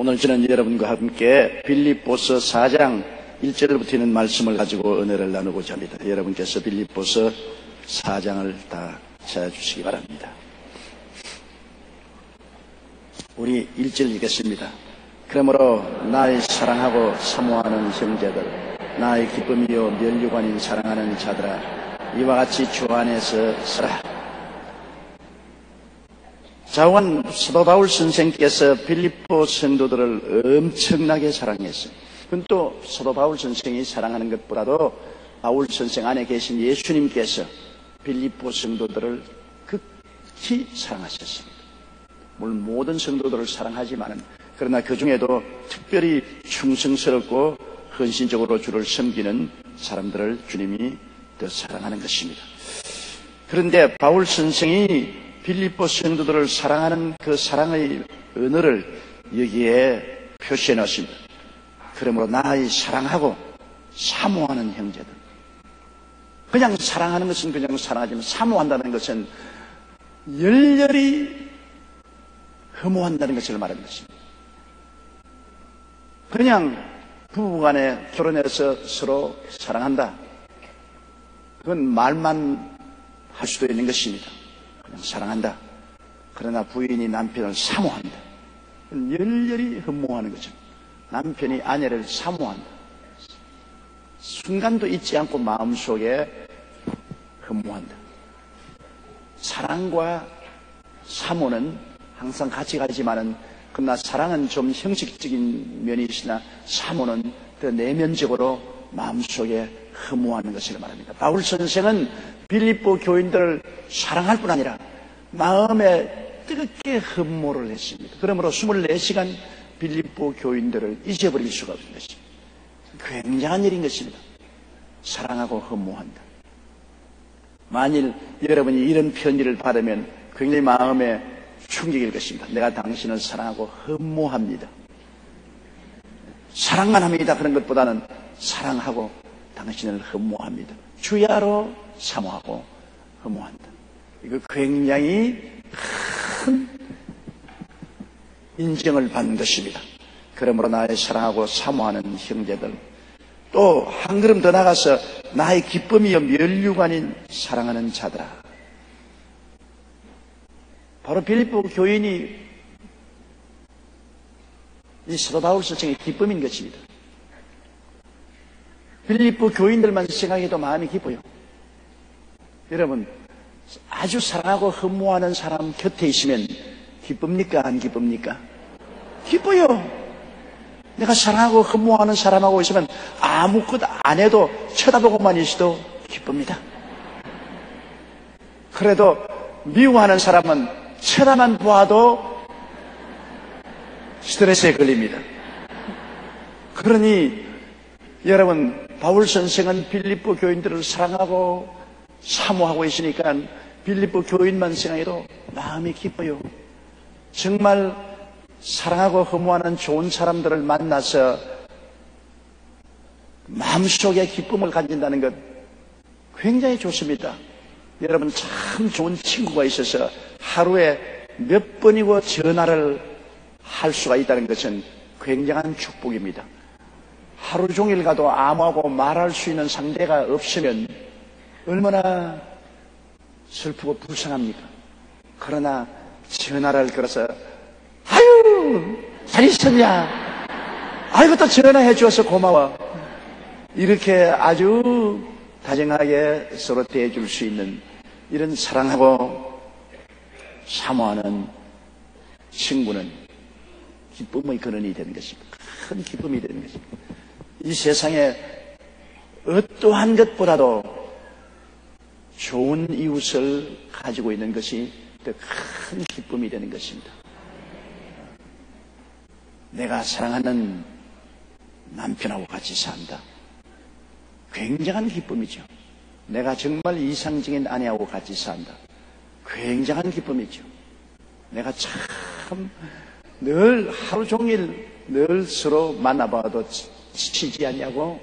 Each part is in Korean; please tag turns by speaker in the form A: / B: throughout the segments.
A: 오늘 저는 여러분과 함께 빌립보서 4장 1절부터 있는 말씀을 가지고 은혜를 나누고자 합니다. 여러분께서 빌립보서 4장을 다 찾아주시기 바랍니다. 우리 1절 읽겠습니다. 그러므로 나의 사랑하고 사모하는 형제들, 나의 기쁨이요 면류관인 사랑하는 자들아, 이와 같이 주 안에서 서라. 자오한 사도 바울 선생께서 빌립보 성도들을 엄청나게 사랑했어요. 그건 또 사도 바울 선생이 사랑하는 것보다도 바울 선생 안에 계신 예수님께서 빌립보 성도들을 극히 사랑하셨습니다. 물론 모든 성도들을 사랑하지만 그러나 그 중에도 특별히 충성스럽고 헌신적으로 주를 섬기는 사람들을 주님이 더 사랑하는 것입니다. 그런데 바울 선생이 빌립보 성도들을 사랑하는 그 사랑의 언어를 여기에 표시해 놓습니다. 그러므로 나의 사랑하고 사모하는 형제들. 그냥 사랑하는 것은 그냥 사랑하지만 사모한다는 것은 열렬히 흠모한다는 것을 말하는 것입니다. 그냥 부부간에 결혼해서 서로 사랑한다. 그건 말만 할 수도 있는 것입니다. 그냥 사랑한다. 그러나 부인이 남편을 사모한다. 열렬히 흠모하는 거죠. 남편이 아내를 사모한다. 순간도 잊지 않고 마음속에 흠모한다. 사랑과 사모는 항상 같이 가지만은 그러나 사랑은 좀 형식적인 면이 있으나 사모는 더 내면적으로 마음속에 흠모하는 것을 말합니다. 바울 선생은 빌립보 교인들을 사랑할 뿐 아니라 마음에 뜨겁게 흠모를 했습니다. 그러므로 24시간 빌립보 교인들을 잊어버릴 수가 없는 것입니다. 굉장한 일인 것입니다. 사랑하고 흠모한다. 만일 여러분이 이런 편지를 받으면 굉장히 마음에 충격일 것입니다. 내가 당신을 사랑하고 흠모합니다. 사랑만 합니다. 그런 것보다는 사랑하고 당신을 흠모합니다. 주야로 사모하고 흠모한다. 이거 굉장히 큰 인정을 받는 것입니다. 그러므로 나의 사랑하고 사모하는 형제들, 또 한 걸음 더 나가서 나의 기쁨이요 면류관인 사랑하는 자들아. 바로 빌립보 교인이 이 사도 바울 선생의 기쁨인 것입니다. 빌립보 교인들만 생각해도 마음이 기뻐요. 여러분, 아주 사랑하고 흠모하는 사람 곁에 있으면 기쁩니까? 안 기쁩니까? 기뻐요. 내가 사랑하고 흠모하는 사람하고 있으면 아무것도 안 해도 쳐다보고만 있어도 기쁩니다. 그래도 미워하는 사람은 쳐다만 보아도 스트레스에 걸립니다. 그러니 여러분, 바울 선생은 빌립보 교인들을 사랑하고 사모하고 있으니까 빌립보 교인만 생각해도 마음이 기뻐요. 정말 사랑하고 흠모하는 좋은 사람들을 만나서 마음속에 기쁨을 가진다는 것 굉장히 좋습니다. 여러분, 참 좋은 친구가 있어서 하루에 몇 번이고 전화를 할 수가 있다는 것은 굉장한 축복입니다. 하루 종일 가도 아무하고 말할 수 있는 상대가 없으면 얼마나 슬프고 불쌍합니까? 그러나 전화를 걸어서 아유 잘 있었냐? 아이고 또 전화해 주어서 고마워. 이렇게 아주 다정하게 서로 대해줄 수 있는 이런 사랑하고 사모하는 친구는 기쁨의 근원이 되는 것입니다. 큰 기쁨이 되는 것입니다. 이 세상에 어떠한 것보다도 좋은 이웃을 가지고 있는 것이 더 큰 기쁨이 되는 것입니다. 내가 사랑하는 남편하고 같이 산다. 굉장한 기쁨이죠. 내가 정말 이상적인 아내하고 같이 산다. 굉장한 기쁨이죠. 내가 참 늘 하루 종일 늘 서로 만나봐도 지치지 않냐고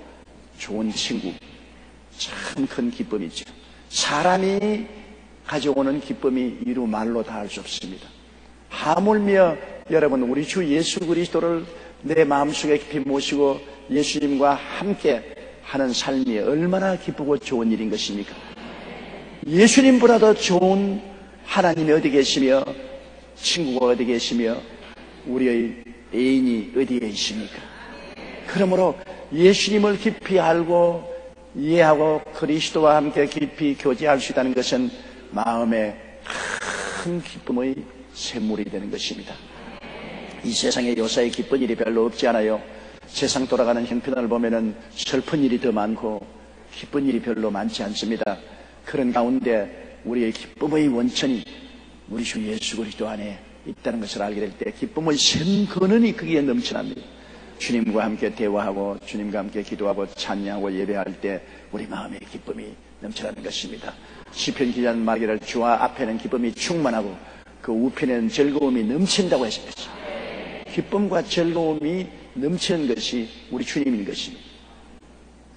A: 좋은 친구. 참 큰 기쁨이죠. 사람이 가져오는 기쁨이 이루 말로 다 할 수 없습니다. 하물며 여러분, 우리 주 예수 그리스도를 내 마음속에 깊이 모시고 예수님과 함께 하는 삶이 얼마나 기쁘고 좋은 일인 것입니까? 예수님보다도 좋은 하나님이 어디 계시며 친구가 어디 계시며 우리의 애인이 어디에 있습니까? 그러므로 예수님을 깊이 알고 이해하고 그리스도와 함께 깊이 교제할 수 있다는 것은 마음에 큰 기쁨의 샘물이 되는 것입니다. 이 세상에 요사이 기쁜 일이 별로 없지 않아요. 세상 돌아가는 형편을 보면은 슬픈 일이 더 많고 기쁜 일이 별로 많지 않습니다. 그런 가운데 우리의 기쁨의 원천이 우리 주 예수 그리스도 안에 있다는 것을 알게 될 때 기쁨의 샘 근원이 거기에 넘쳐납니다. 주님과 함께 대화하고 주님과 함께 기도하고 찬양하고 예배할 때 우리 마음에 기쁨이 넘쳐나는 것입니다. 시편 기자는 말하기를 주와 앞에는 기쁨이 충만하고 그 우편에는 즐거움이 넘친다고 했습니다. 기쁨과 즐거움이 넘치는 것이 우리 주님인 것입니다.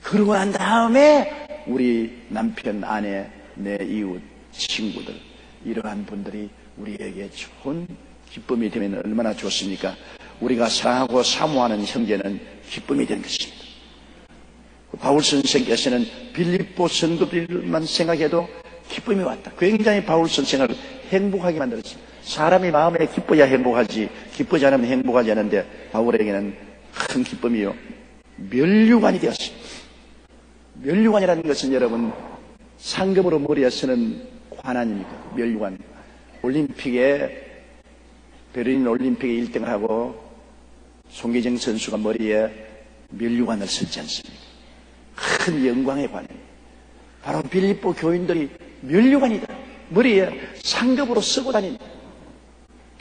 A: 그러고 난 다음에 우리 남편, 아내, 내 이웃, 친구들 이러한 분들이 우리에게 좋은 기쁨이 되면 얼마나 좋습니까? 우리가 사랑하고 사모하는 형제는 기쁨이 되는 것입니다. 바울 선생께서는 빌립보 성도들만 생각해도 기쁨이 왔다. 굉장히 바울 선생을 행복하게 만들었습니다. 사람이 마음에 기뻐야 행복하지 기쁘지 않으면 행복하지 않은데 바울에게는 큰 기쁨이요 면류관이 되었습니다. 면류관이라는 것은 여러분 상급으로 머리에 쓰는 관아닙니까? 면류관. 올림픽에 베를린 올림픽에 1등을 하고 송기정 선수가 머리에 면류관을 쓰지 않습니까? 큰 영광의 관입니다. 바로 빌립보 교인들이 면류관이다. 머리에 상급으로 쓰고 다닙니다.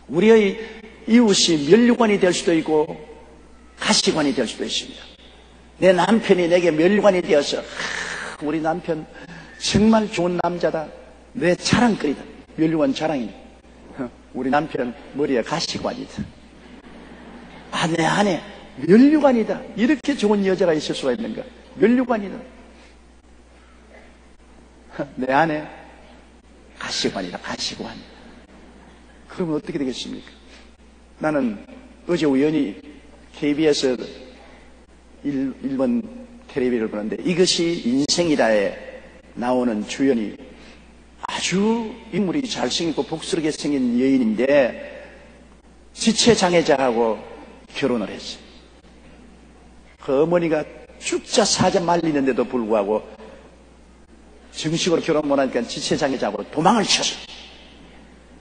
A: 우리의 이웃이 면류관이 될 수도 있고 가시관이 될 수도 있습니다. 내 남편이 내게 면류관이 되어서 우리 남편 정말 좋은 남자다. 내 자랑거리다. 면류관 자랑이다. 우리 남편 머리에 가시관이다. 내 아내 면류관이다. 이렇게 좋은 여자가 있을 수가 있는가? 면류관이다. 내 아내 가시관이다. 가시관. 그러면 어떻게 되겠습니까? 나는 어제 우연히 KBS 일본 텔레비를 보는데 이것이 인생이다에 나오는 주연이 아주 인물이 잘생기고 복스럽게 생긴 여인인데 지체장애자하고 결혼을 했어요. 그 어머니가 죽자 사자 말리는데도 불구하고 정식으로 결혼 못하니까 지체장애자하고 도망을 쳤어.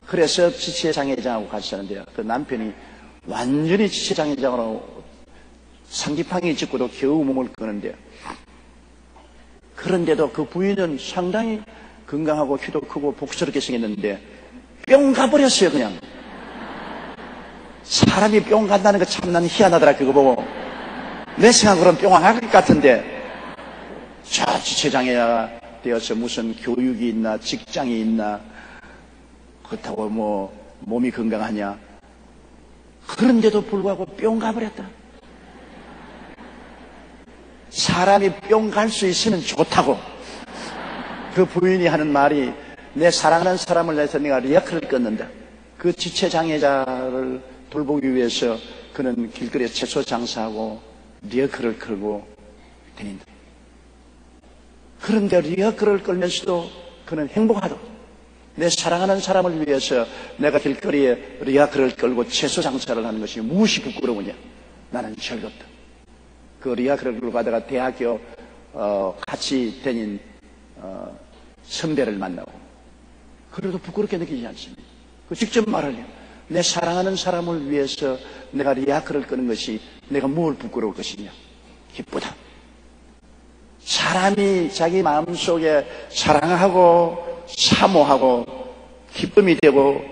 A: 그래서 지체장애자하고 같이 사는데요. 그 남편이 완전히 지체장애자로 상기팡이 짚고도 겨우 몸을 끄는데요. 그런데도 그 부인은 상당히 건강하고 키도 크고 복스럽게 생겼는데 뿅 가버렸어요. 그냥 사람이 뿅 간다는 거 참 난 희한하더라. 그거 보고 내 생각으로는 뿅 안 갈 것 같은데 저 지체장애가 되어서 무슨 교육이 있나 직장이 있나 그렇다고 뭐 몸이 건강하냐 그런데도 불구하고 뿅 가버렸다. 사람이 뿅 갈 수 있으면 좋다고 그 부인이 하는 말이 내 사랑하는 사람을 내서 내가 리아크를 끊는다. 그 지체장애자를 돌보기 위해서 그는 길거리에 채소 장사하고 리어크를 끌고 다닌다. 그런데 리어크를 끌면서도 그는 행복하다. 내 사랑하는 사람을 위해서 내가 길거리에 리아크를 끌고 채소 장사를 하는 것이 무엇이 부끄러우냐. 나는 즐겁다. 그 리아크를 끌고 가다가 대학교 같이 다닌 선배를 만나고 그래도 부끄럽게 느끼지 않습니다. 그 직접 말을 해요. 내 사랑하는 사람을 위해서 내가 리아크를 끄는 것이 내가 뭘 부끄러울 것이냐. 기쁘다. 사람이 자기 마음속에 사랑하고 사모하고 기쁨이 되고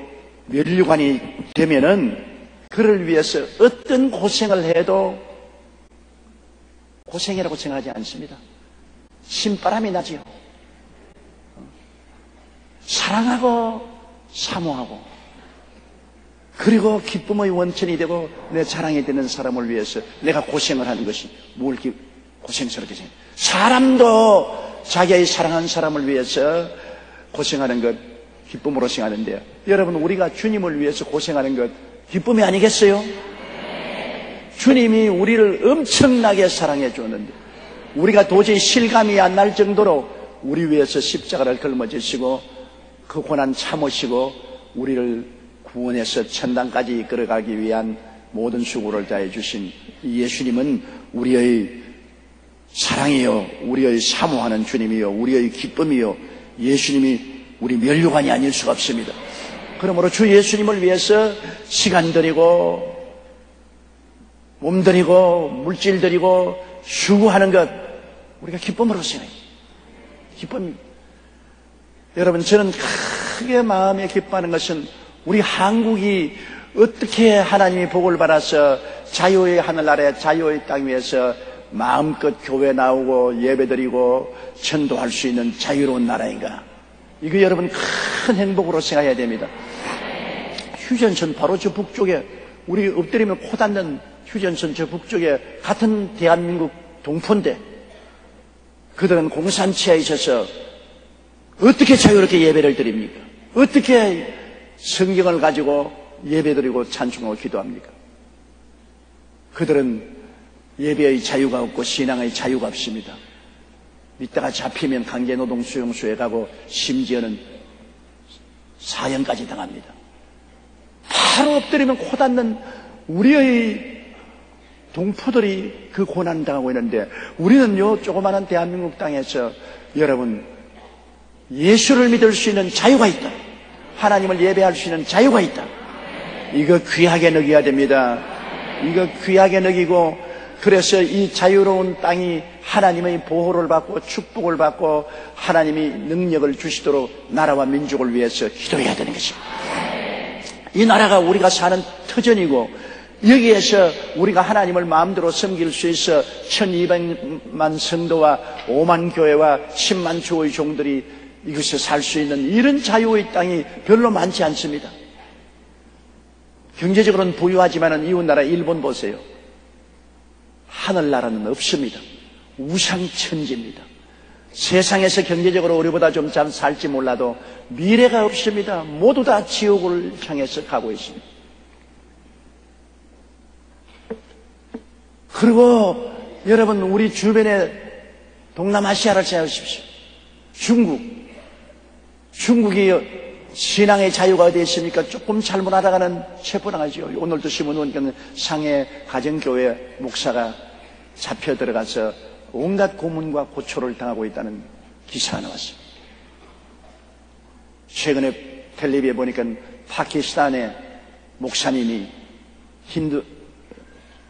A: 면류관이 되면은 그를 위해서 어떤 고생을 해도 고생이라고 생각하지 않습니다. 신바람이 나지요. 사랑하고 사모하고 그리고 기쁨의 원천이 되고 내 자랑이 되는 사람을 위해서 내가 고생을 하는 것이 뭘 고생스럽게 생각해요. 사람도 자기의 사랑하는 사람을 위해서 고생하는 것 기쁨으로 생각하는데요. 여러분 우리가 주님을 위해서 고생하는 것 기쁨이 아니겠어요? 주님이 우리를 엄청나게 사랑해 주었는데 우리가 도저히 실감이 안 날 정도로 우리 위해서 십자가를 걸머지시고 그 고난 참으시고 우리를 구원해서 천당까지 이끌어가기 위한 모든 수고를 다해 주신 이 예수님은 우리의 사랑이요, 우리의 사모하는 주님이요, 우리의 기쁨이요, 예수님이 우리 면류관이 아닐 수가 없습니다. 그러므로 주 예수님을 위해서 시간 들이고 몸 들이고 물질 들이고 수고하는 것 우리가 기쁨으로 생각해요. 기쁨. 여러분, 저는 크게 마음에 기뻐하는 것은 우리 한국이 어떻게 하나님이 복을 받아서 자유의 하늘나라에 자유의 땅 위에서 마음껏 교회 나오고 예배드리고 전도할 수 있는 자유로운 나라인가. 이거 여러분 큰 행복으로 생각해야 됩니다. 휴전선 바로 저 북쪽에 우리 엎드리면 코 닿는 휴전선 저 북쪽에 같은 대한민국 동포인데 그들은 공산치하에 있어서 어떻게 자유롭게 예배를 드립니까? 어떻게 성경을 가지고 예배드리고 찬송하고 기도합니까? 그들은 예배의 자유가 없고 신앙의 자유가 없습니다. 이따가 잡히면 강제노동 수용소에 가고 심지어는 사형까지 당합니다. 바로 엎드리면 코 닿는 우리의 동포들이 그 고난을 당하고 있는데 우리는요 조그마한 대한민국 땅에서 여러분 예수를 믿을 수 있는 자유가 있다. 하나님을 예배할 수 있는 자유가 있다. 이거 귀하게 여겨야 됩니다. 이거 귀하게 여기고 그래서 이 자유로운 땅이 하나님의 보호를 받고 축복을 받고 하나님이 능력을 주시도록 나라와 민족을 위해서 기도해야 되는 것입니다. 이 나라가 우리가 사는 터전이고 여기에서 우리가 하나님을 마음대로 섬길 수 있어 1200만 성도와 5만 교회와 10만 주의 종들이 이것에 살 수 있는 이런 자유의 땅이 별로 많지 않습니다. 경제적으로는 부유하지만 이웃나라 일본 보세요. 하늘나라는 없습니다. 우상천지입니다. 세상에서 경제적으로 우리보다 좀 잘 살지 몰라도 미래가 없습니다. 모두 다 지옥을 향해서 가고 있습니다. 그리고 여러분 우리 주변에 동남아시아를 생각하십시오. 중국이 신앙의 자유가 어디에 있습니까? 조금 잘못하다가는 체포당하죠. 오늘도 신문 보니까 상해 가정교회 목사가 잡혀 들어가서 온갖 고문과 고초를 당하고 있다는 기사가 나왔습니다. 최근에 텔레비에 보니까 파키스탄의 목사님이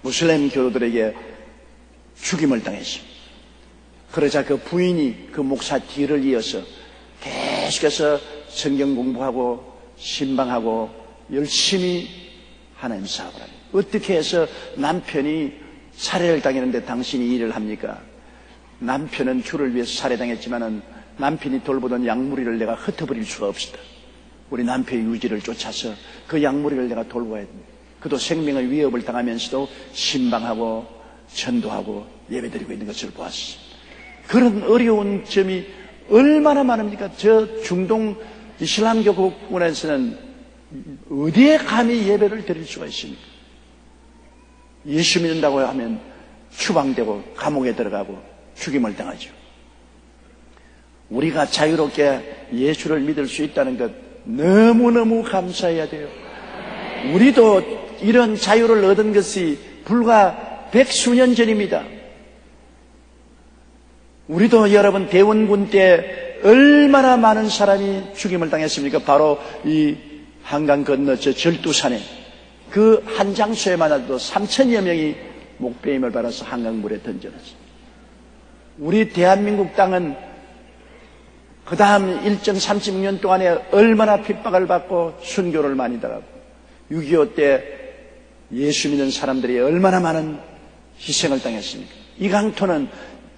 A: 무슬림 교도들에게 죽임을 당했습니다. 그러자 그 부인이 그 목사 뒤를 이어서 계속해서 성경 공부하고 신방하고 열심히 하나님 사업을 합니다. 어떻게 해서 남편이 살해를 당했는데 당신이 일을 합니까? 남편은 주를 위해서 살해당했지만은 남편이 돌보던 양무리를 내가 흩어버릴 수가 없었다. 우리 남편의 유지를 쫓아서 그 양무리를 내가 돌봐야 됩니다. 그도 생명의 위협을 당하면서도 신방하고 전도하고 예배드리고 있는 것을 보았습니다. 그런 어려운 점이 얼마나 많습니까? 저 중동 이슬람교 국군에서는 어디에 감히 예배를 드릴 수가 있습니까? 예수 믿는다고 하면 추방되고 감옥에 들어가고 죽임을 당하죠. 우리가 자유롭게 예수를 믿을 수 있다는 것 너무너무 감사해야 돼요. 우리도 이런 자유를 얻은 것이 불과 100수년 전입니다. 우리도 여러분 대원군 때 얼마나 많은 사람이 죽임을 당했습니까? 바로 이 한강 건너 저 절두산에 그 한 장소에만 해도 3,000여 명이 목베임을 받아서 한강물에 던져놨습니다. 우리 대한민국 땅은 그 다음 1.36년 동안에 얼마나 핍박을 받고 순교를 많이 당하고 6.25 때 예수 믿는 사람들이 얼마나 많은 희생을 당했습니까? 이 강토는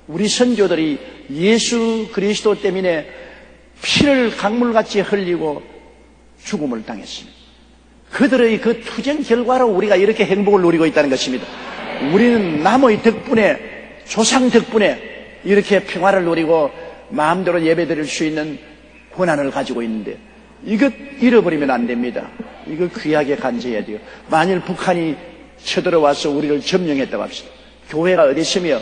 A: 우리 선조들이 예수 그리스도 때문에 피를 강물같이 흘리고 죽음을 당했습니다. 그들의 그 투쟁 결과로 우리가 이렇게 행복을 누리고 있다는 것입니다. 우리는 남의 덕분에 조상 덕분에 이렇게 평화를 누리고 마음대로 예배드릴 수 있는 권한을 가지고 있는데 이것 잃어버리면 안 됩니다. 이거 귀하게 간직해야 돼요. 만일 북한이 쳐들어와서 우리를 점령했다고 합시다. 교회가 어디 있으며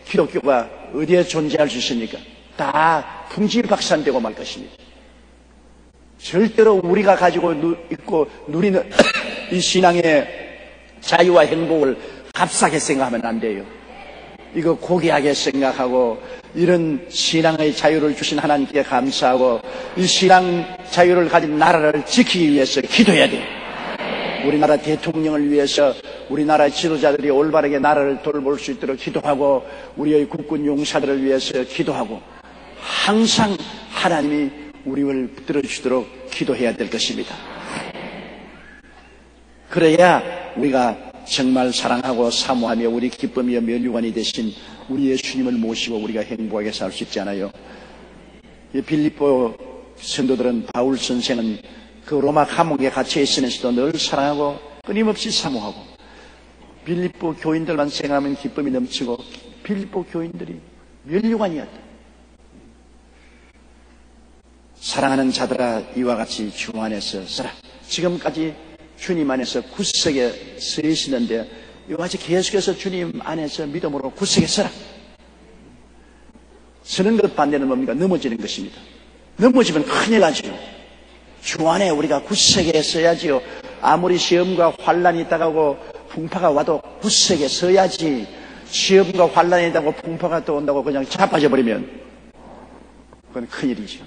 A: 기독교가 어디에 존재할 수 있습니까? 다 풍지박산되고 말 것입니다. 절대로 우리가 가지고 있고 누리는 이 신앙의 자유와 행복을 값싸게 생각하면 안 돼요. 이거 고귀하게 생각하고 이런 신앙의 자유를 주신 하나님께 감사하고 이 신앙 자유를 가진 나라를 지키기 위해서 기도해야 돼요. 우리나라 대통령을 위해서 우리나라 지도자들이 올바르게 나라를 돌볼 수 있도록 기도하고 우리의 국군 용사들을 위해서 기도하고 항상 하나님이 우리를 붙들어 주도록 기도해야 될 것입니다. 그래야 우리가 정말 사랑하고 사모하며 우리 기쁨이여 면류관이 되신 우리 예수님을 모시고 우리가 행복하게 살 수 있잖아요. 이 빌립보 성도들은 바울 선생은 그 로마 감옥에 갇혀 있으면서도 늘 사랑하고 끊임없이 사모하고 빌립보 교인들만 생각하면 기쁨이 넘치고 빌립보 교인들이 면류관이었다. 사랑하는 자들아 이와 같이 주 안에서 서라. 지금까지 주님 안에서 굳세게 서 계시는데 이와 같이 계속해서 주님 안에서 믿음으로 굳세게 서라. 서는 것 반대는 뭡니까? 넘어지는 것입니다. 넘어지면 큰일 나죠. 주 안에 우리가 굳세게 서야지요. 아무리 시험과 환란이 있다고 풍파가 와도 굳세게 서야지. 시험과 환란이 있다고 풍파가 또 온다고 그냥 자빠져 버리면 그건 큰일이죠.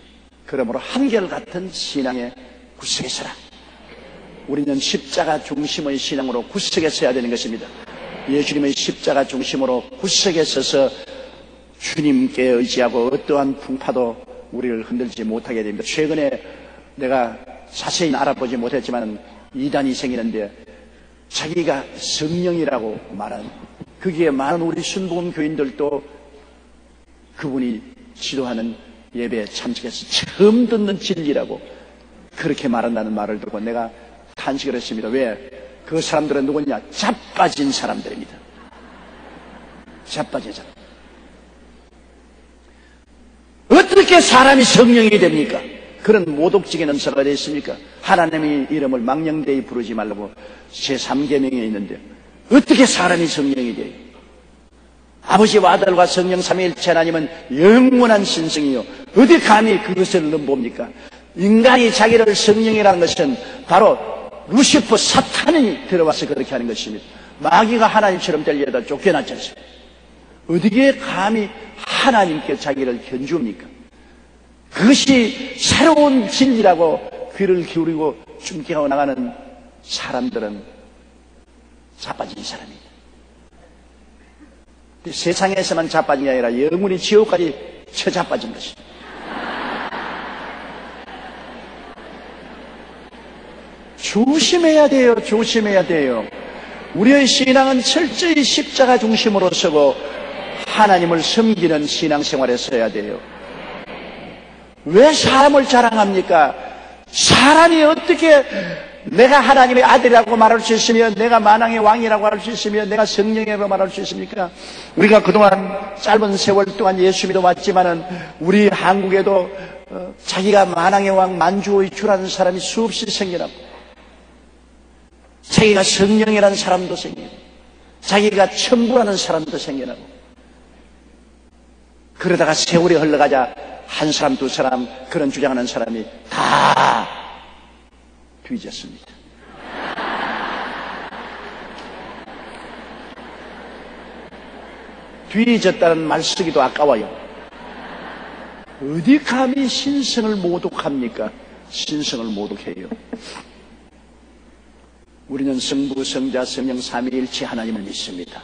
A: 그러므로 한결같은 신앙에 굳세게 서라. 우리는 십자가 중심의 신앙으로 굳세게 서야 되는 것입니다. 예수님의 십자가 중심으로 굳세게 서서 주님께 의지하고 어떠한 풍파도 우리를 흔들지 못하게 됩니다. 최근에 내가 자세히 알아보지 못했지만 이단이 생기는데 자기가 성령이라고 말하는 거기에 많은 우리 순복음 교인들도 그분이 지도하는 예배에 참석해서 처음 듣는 진리라고 그렇게 말한다는 말을 듣고 내가 탄식을 했습니다. 왜? 그 사람들은 누구냐? 자빠진 사람들입니다. 자빠진 사람. 어떻게 사람이 성령이 됩니까? 그런 모독적인 음사가 어디 있습니까? 하나님의 이름을 망령되이 부르지 말라고 제3계명에 있는데 어떻게 사람이 성령이 돼요? 아버지와 아들과 성령 삼위일체 하나님은 영원한 신성이요. 어디 감히 그것을 넘봅니까? 인간이 자기를 성령이라는 것은 바로 루시퍼 사탄이 들어와서 그렇게 하는 것입니다. 마귀가 하나님처럼 되려다 쫓겨났지 않습니까? 어디에 감히 하나님께 자기를 견주옵니까? 그것이 새로운 진리라고 귀를 기울이고 춤기하고 나가는 사람들은 자빠진 사람입니다. 세상에서만 자빠진 게 아니라 영원히 지옥까지 처자빠진 것입니다. 조심해야 돼요. 조심해야 돼요. 우리의 신앙은 철저히 십자가 중심으로 서고 하나님을 섬기는 신앙생활에 서야 돼요. 왜 사람을 자랑합니까? 사람이 어떻게 내가 하나님의 아들이라고 말할 수 있으며 내가 만왕의 왕이라고 할 수 있으며 내가 성령이라고 말할 수 있습니까? 우리가 그동안 짧은 세월 동안 예수 믿어왔지만은 우리 한국에도 자기가 만왕의 왕 만주의 주라는 사람이 수없이 생겨나고 자기가 성령이라는 사람도 생기고 자기가 천부라는 사람도 생겨나고 그러다가 세월이 흘러가자 한 사람 두 사람 그런 주장하는 사람이 다 뒤졌습니다. 뒤졌다는 말 쓰기도 아까워요. 어디 감히 신성을 모독합니까? 신성을 모독해요. 우리는 성부, 성자, 성령 삼위일체 하나님을 믿습니다.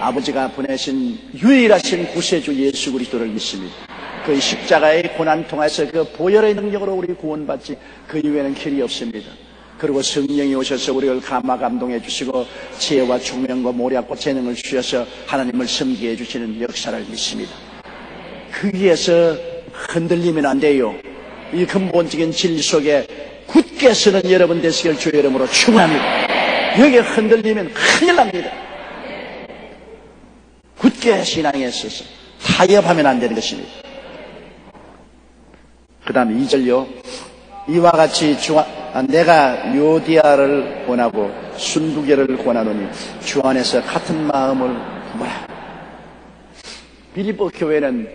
A: 아버지가 보내신 유일하신 구세주 예수 그리스도를 믿습니다. 그 십자가의 고난 통해서 그 보혈의 능력으로 우리 구원받지 그 이외에는 길이 없습니다. 그리고 성령이 오셔서 우리를 감화 감동해 주시고 지혜와 총명과 모략과 재능을 주셔서 하나님을 섬기게 해주시는 역사를 믿습니다. 거기에서 흔들리면 안 돼요. 이 근본적인 진리 속에 굳게 서는 여러분 되시길 주의 이름으로 축원합니다. 여기에 흔들리면 큰일 납니다. 굳게 신앙에 있어서 타협하면 안 되는 것입니다. 그 다음에 2절요. 이와 같이 내가 요디아를 권하고 순두개를 권하노니 주 안에서 같은 마음을 품어라. 빌립보 교회는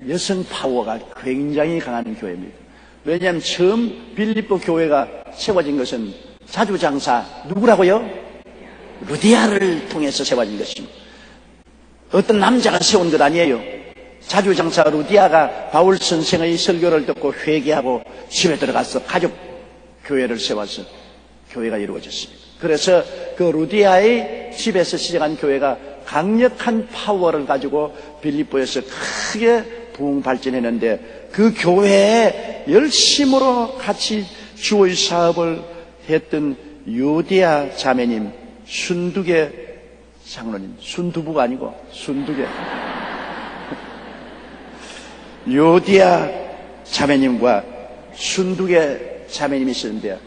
A: 여성 파워가 굉장히 강한 교회입니다. 왜냐하면 처음 빌립보 교회가 세워진 것은 자주장사 누구라고요? 루디아를 통해서 세워진 것입니다. 어떤 남자가 세운 것 아니에요. 자주장사 루디아가 바울 선생의 설교를 듣고 회개하고 집에 들어가서 가족 교회를 세워서 교회가 이루어졌습니다. 그래서 그 루디아의 집에서 시작한 교회가 강력한 파워를 가지고 빌립보에서 크게 부흥 발전했는데, 그 교회에 열심으로 같이 주의 사업을 했던 요디아 자매님, 순두개 장로님, 순두부가 아니고 순두개 요디아 자매님과 순두개 자매님이 있었는데,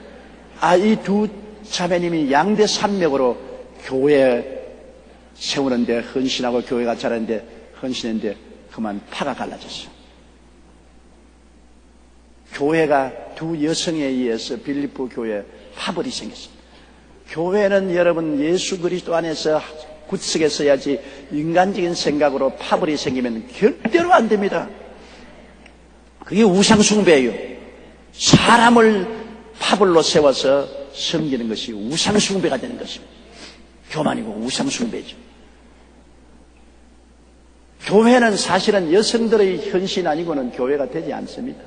A: 이 두 자매님이 양대 산맥으로 교회 세우는데 헌신하고 교회가 자라는데 헌신했는데 그만 파가 갈라졌어요. 교회가 두 여성에 의해서 빌립보 교회에 파벌이 생겼습니다. 교회는 여러분 예수 그리스도 안에서 굳세게 서야지, 인간적인 생각으로 파벌이 생기면 절대로 안 됩니다. 그게 우상숭배예요. 사람을 파벌로 세워서 섬기는 것이 우상숭배가 되는 것입니다. 교만이고 우상숭배죠. 교회는 사실은 여성들의 헌신 아니고는 교회가 되지 않습니다.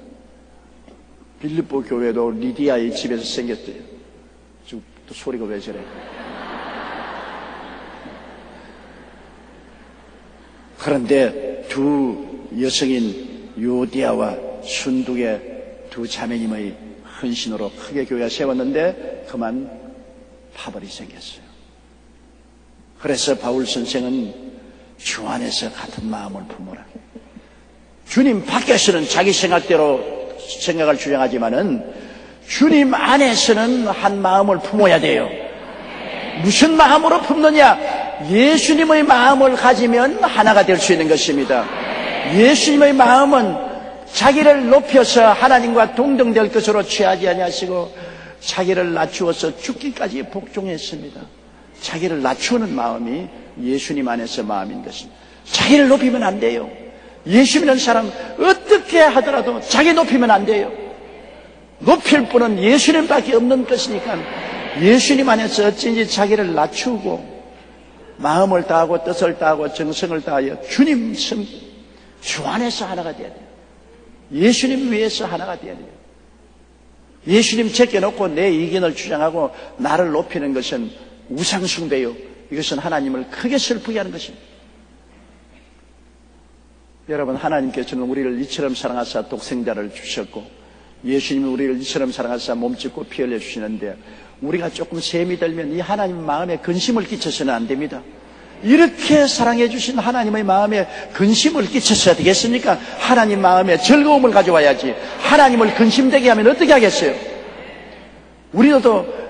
A: 빌립보 교회도 리디아의 집에서 생겼어요. 지금 또 소리가 왜 저래? 그런데 두 여성인 요디아와 순두개 두 자매님의 헌신으로 크게 교회가 세웠는데 그만 파벌이 생겼어요. 그래서 바울 선생은 주 안에서 같은 마음을 품어라. 주님 밖에서는 자기 생각대로 생각을 주장하지만은 주님 안에서는 한 마음을 품어야 돼요. 무슨 마음으로 품느냐? 예수님의 마음을 가지면 하나가 될 수 있는 것입니다. 예수님의 마음은 자기를 높여서 하나님과 동등될 것으로 취하지 아니하시고 자기를 낮추어서 죽기까지 복종했습니다. 자기를 낮추는 마음이 예수님 안에서 마음인 것입니다. 자기를 높이면 안 돼요. 예수 믿는 사람 어떻게 하더라도 자기 높이면 안 돼요. 높일 분은 예수님밖에 없는 것이니까 예수님 안에서 어찌인지 자기를 낮추고 마음을 다하고 뜻을 다하고 정성을 다하여 주님 주 안에서 하나가 돼야 돼요. 예수님 위해서 하나가 돼야 돼요. 예수님 제껴놓고 내 의견을 주장하고 나를 높이는 것은 우상숭배요. 이것은 하나님을 크게 슬프게 하는 것입니다. 여러분, 하나님께서는 우리를 이처럼 사랑하사 독생자를 주셨고 예수님은 우리를 이처럼 사랑하사 몸짓고 피 흘려 주시는데, 우리가 조금 셈이 들면 이 하나님 마음에 근심을 끼쳐서는 안 됩니다. 이렇게 사랑해 주신 하나님의 마음에 근심을 끼쳐서야 되겠습니까? 하나님 마음에 즐거움을 가져와야지. 하나님을 근심되게 하면 어떻게 하겠어요? 우리도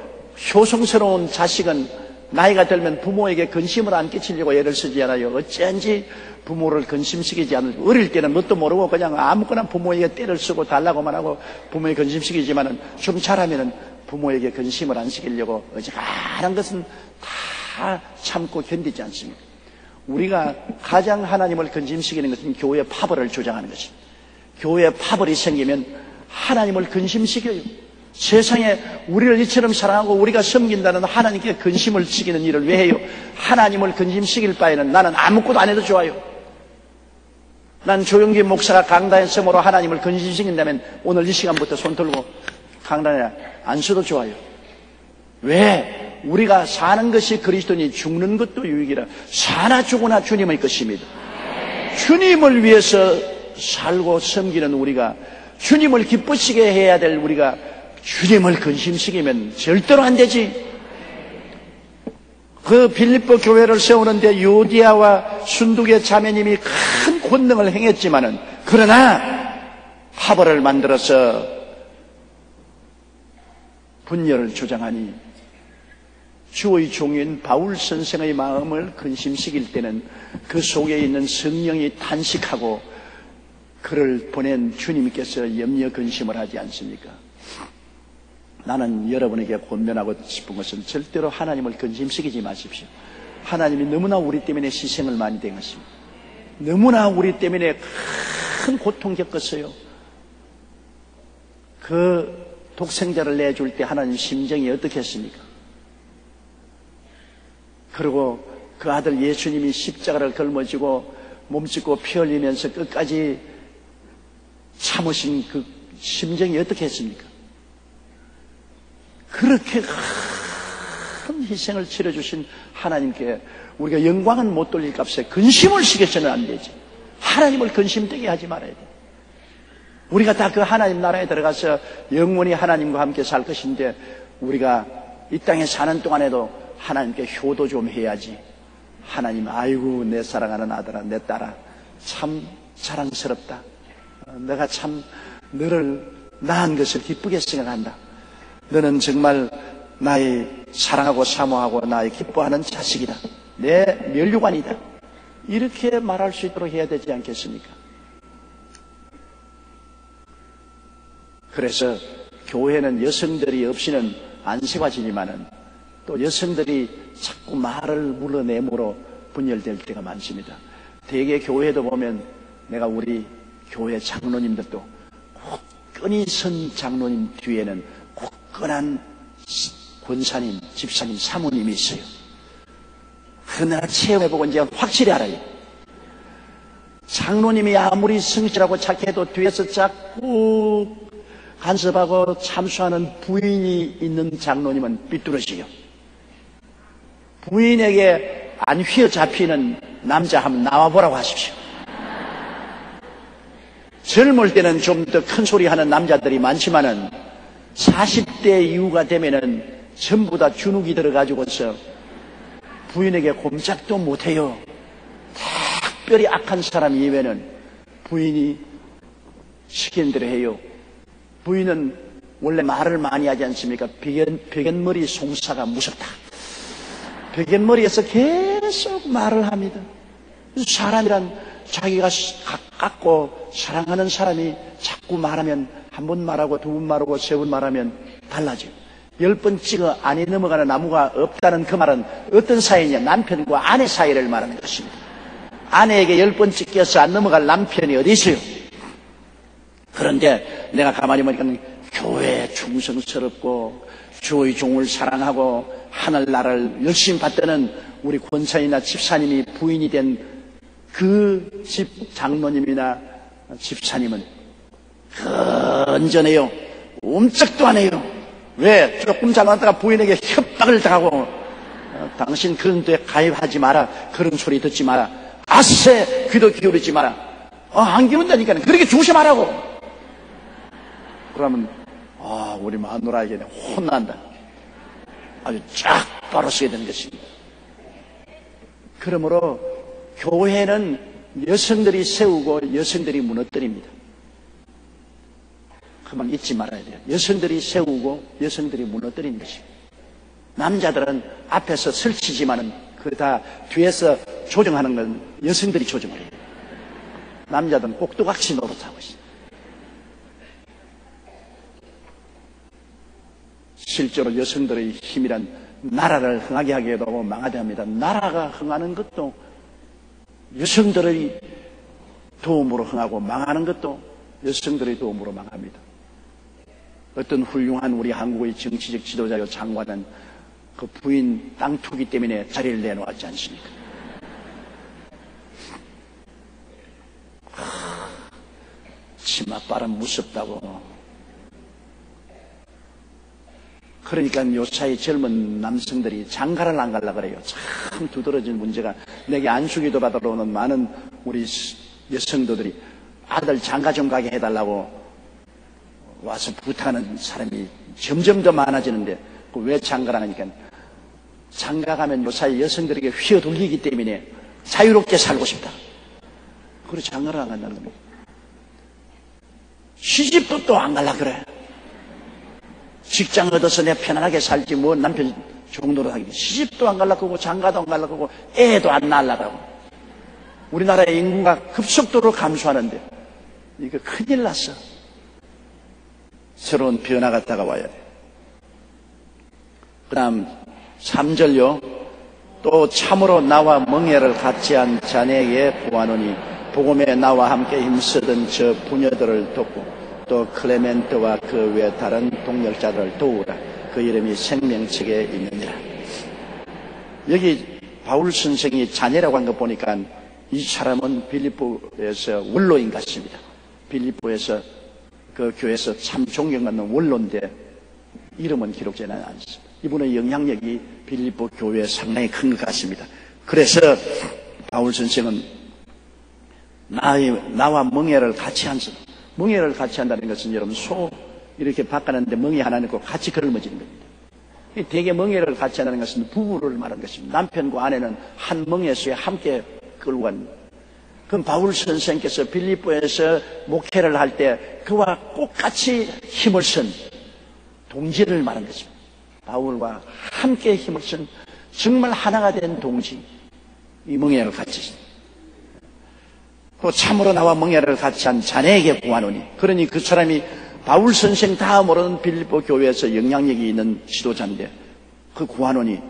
A: 효성스러운 자식은 나이가 들면 부모에게 근심을 안 끼치려고 애를 쓰지 않아요. 어쩐지 부모를 근심시키지 않고, 어릴 때는 뭣도 모르고 그냥 아무거나 부모에게 때를 쓰고 달라고만 하고 부모에게 근심시키지만은 좀 자라면은 부모에게 근심을 안 시키려고 어지간한 것은 다 참고 견디지 않습니다. 우리가 가장 하나님을 근심시키는 것은 교회의 파벌을 조장하는 것입니다. 교회에 파벌이 생기면 하나님을 근심시켜요. 세상에 우리를 이처럼 사랑하고 우리가 섬긴다는 하나님께 근심을 시키는 일을 왜 해요? 하나님을 근심시킬 바에는 나는 아무것도 안 해도 좋아요. 난 조영기 목사가 강단에 서므로 하나님을 근심시킨다면 오늘 이 시간부터 손 들고 강단에 안 서도 좋아요. 왜? 우리가 사는 것이 그리스도니 죽는 것도 유익이라. 사나 죽으나 주님의 것입니다. 주님을 위해서 살고 섬기는 우리가, 주님을 기쁘시게 해야 될 우리가 주님을 근심시키면 절대로 안 되지. 그 빌립보 교회를 세우는데 요디아와 순두개 자매님이 큰 권능을 행했지만은, 그러나 파벌을 만들어서 분열을 조장하니 주의 종인 바울 선생의 마음을 근심시킬 때는 그 속에 있는 성령이 탄식하고 그를 보낸 주님께서 염려 근심을 하지 않습니까? 나는 여러분에게 권면하고 싶은 것은 절대로 하나님을 근심시키지 마십시오. 하나님이 너무나 우리 때문에 희생을 많이 당하십니다. 너무나 우리 때문에 큰 고통 겪었어요. 그 독생자를 내줄 때 하나님 심정이 어떻겠습니까? 그리고 그 아들 예수님이 십자가를 걸머지고 몸짓고 피 흘리면서 끝까지 참으신 그 심정이 어떻겠습니까? 그렇게 큰 희생을 치러주신 하나님께 우리가 영광은 못 돌릴 값에 근심을 시켜서는 안 되지. 하나님을 근심되게 하지 말아야 돼. 우리가 다 그 하나님 나라에 들어가서 영원히 하나님과 함께 살 것인데 우리가 이 땅에 사는 동안에도 하나님께 효도 좀 해야지. 하나님, 아이고 내 사랑하는 아들아, 내 딸아, 참 자랑스럽다. 내가 참 너를 낳은 것을 기쁘게 생각한다. 너는 정말 나의 사랑하고 사모하고 나의 기뻐하는 자식이다. 내 면류관이다. 이렇게 말할 수 있도록 해야 되지 않겠습니까? 그래서 교회는 여성들이 없이는 안세워지지만은 또 여성들이 자꾸 말을 물어내므로 분열될 때가 많습니다. 대개 교회도 보면 내가 우리 교회 장로님들도 굳건히 선 장로님 뒤에는 굳건한 권사님, 집사님, 사모님이 있어요. 그러나 체험해보고 이제 확실히 알아요. 장로님이 아무리 성실하고 착해도 뒤에서 자꾸 간섭하고 참수하는 부인이 있는 장로님은 삐뚤어지요. 부인에게 안 휘어잡히는 남자 한번 나와보라고 하십시오. 젊을 때는 좀 더 큰 소리 하는 남자들이 많지만은 40대 이후가 되면은 전부 다 주눅이 들어가지고서 부인에게 꼼짝도 못해요. 특별히 악한 사람 이외에는 부인이 시키는 대로 해요. 부인은 원래 말을 많이 하지 않습니까? 백연머리 송사가 무섭다. 백연머리에서 계속 말을 합니다. 사람이란 자기가 가깝고 사랑하는 사람이 자꾸 말하면 한 번 말하고 두 번 말하고 세 번 말하면 달라져요. 10번 찍어 안에 넘어가는 나무가 없다는 그 말은 어떤 사이냐? 남편과 아내 사이를 말하는 것입니다. 아내에게 10번 찍혀서 안 넘어갈 남편이 어디 있어요? 그런데 내가 가만히 보니까 교회에 충성스럽고 주의 종을 사랑하고 하늘나라를 열심히 받드는 우리 권사님이나 집사님이 부인이 된 그 집 장로님이나 집사님은 건전해요. 옴짝도 안 해요. 왜? 조금 잘못하다가 부인에게 협박을 당하고 당신 그런 데 가입하지 마라. 그런 소리 듣지 마라. 아세 귀도 기울이지 마라. 안 기운다니까 그렇게 조심하라고. 그러면 우리 마누라에게는 혼난다. 아주 쫙 바로쓰게 되는 것입니다. 그러므로 교회는 여성들이 세우고 여성들이 무너뜨립니다. 그만 잊지 말아야 돼요. 여성들이 세우고 여성들이 무너뜨리는 것입니다. 남자들은 앞에서 설치지만은 그 다 뒤에서 조정하는 건 여성들이 조정을 해요. 남자들은 꼭두각시 노릇하고 있어요. 실제로 여성들의 힘이란 나라를 흥하게 하기에도 망하게 합니다. 나라가 흥하는 것도 여성들의 도움으로 흥하고 망하는 것도 여성들의 도움으로 망합니다. 어떤 훌륭한 우리 한국의 정치적 지도자요 장관은 그 부인 땅 투기 때문에 자리를 내놓았지 않습니까? 치맛발은 무섭다고. 그러니까 요사이 젊은 남성들이 장가를 안 가려고 그래요. 참 두드러진 문제가 내게 안수기도 받으러 오는 많은 우리 여성도들이 아들 장가 좀 가게 해달라고 와서 부탁하는 사람이 점점 더 많아지는데 왜 장가를 안 하니까 장가 가면 요사이 여성들에게 휘어돌리기 때문에 자유롭게 살고 싶다. 그래서 장가를 안 간다는 겁니다. 시집도 또 안 가려고 그래. 직장 얻어서 내가 편안하게 살지 뭐 남편 정도로 하기. 시집도 안 가려고 하고 장가도 안 가려고 하고 애도 안 낳으려고 하고. 우리나라의 인구가 급속도로 감소하는데 이거 큰일 났어. 새로운 변화가 다가와야 돼. 그 다음 3절요. 또 참으로 나와 멍에를 같이 한 자네에게 구하노니 복음에 나와 함께 힘쓰던 저 부녀들을 돕고 또 클레멘트와 그 외 다른 동역자들을 도우라. 그 이름이 생명책에 있느니라. 여기 바울 선생이 자네라고 한 거 보니까 이 사람은 빌립보에서 원로인 같습니다. 빌립보에서 그 교회에서 참 존경받는 원로인데 이름은 기록되지 않습니다. 이분의 영향력이 빌립보 교회에 상당히 큰 것 같습니다. 그래서 바울 선생은 나와 멍에를 같이 한 사람, 멍에를 같이 한다는 것은 여러분 소 이렇게 바꿔놨는데 멍에 하나 넣고 같이 걸머지는 겁니다. 대개 멍에를 같이 한다는 것은 부부를 말하는 것입니다. 남편과 아내는 한 멍에서에 함께 끌고 간. 그럼 바울 선생께서 빌립보에서 목회를 할 때 그와 꼭 같이 힘을 쓴 동지를 말하는 것입니다. 바울과 함께 힘을 쓴 정말 하나가 된 동지, 이 멍에를 같이. 또 참으로 나와 멍에를 같이 한 자네에게 구하노니. 그러니 그 사람이 바울 선생 다음으로는 빌립보 교회에서 영향력이 있는 지도자인데 그 구하노니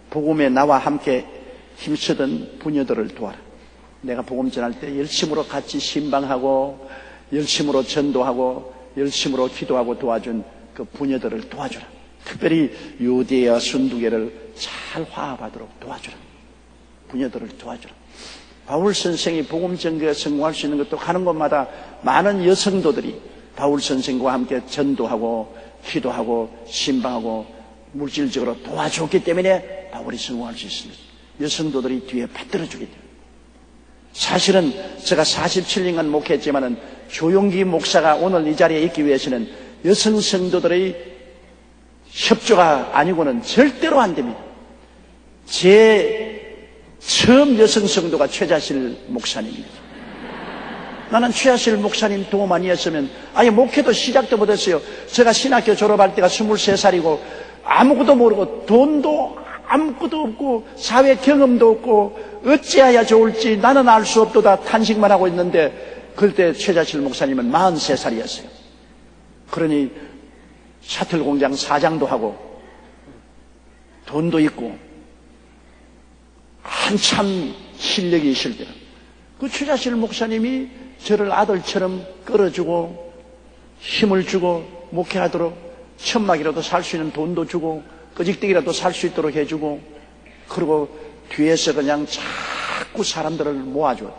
A: 복음에 나와 함께 힘쓰던 부녀들을 도와라. 내가 복음 전할 때 열심으로 같이 신방하고 열심으로 전도하고 열심으로 기도하고 도와준 그 부녀들을 도와주라. 특별히 유대와 순두개를 잘 화합하도록 도와주라. 부녀들을 도와주라. 바울 선생이 복음 전개에 성공할 수 있는 것도 가는 곳마다 많은 여성도들이 바울 선생과 함께 전도하고 기도하고 신방하고 물질적으로 도와줬기 때문에 바울이 성공할 수 있습니다. 여성도들이 뒤에 받들어주기 때문에. 사실은 제가 47년간 목회했지만은 조용기 목사가 오늘 이 자리에 있기 위해서는 여성 성도들의 협조가 아니고는 절대로 안 됩니다. 제 처음 여성 성도가 최자실 목사님입니다. 나는 최자실 목사님 도움 아니었으면 아예 목회도 시작도 못했어요. 제가 신학교 졸업할 때가 23살이고 아무것도 모르고 돈도 아무것도 없고 사회 경험도 없고 어찌해야 좋을지 나는 알 수 없도다 탄식만 하고 있는데 그때 최자실 목사님은 43살이었어요. 그러니 샤틀 공장 사장도 하고 돈도 있고 한참 실력이 있을 때는 그 최자실 목사님이 저를 아들처럼 끌어주고 힘을 주고 목회하도록 천막이라도 살 수 있는 돈도 주고 끄직대기라도 살 수 있도록 해주고 그리고 뒤에서 그냥 자꾸 사람들을 모아줘요.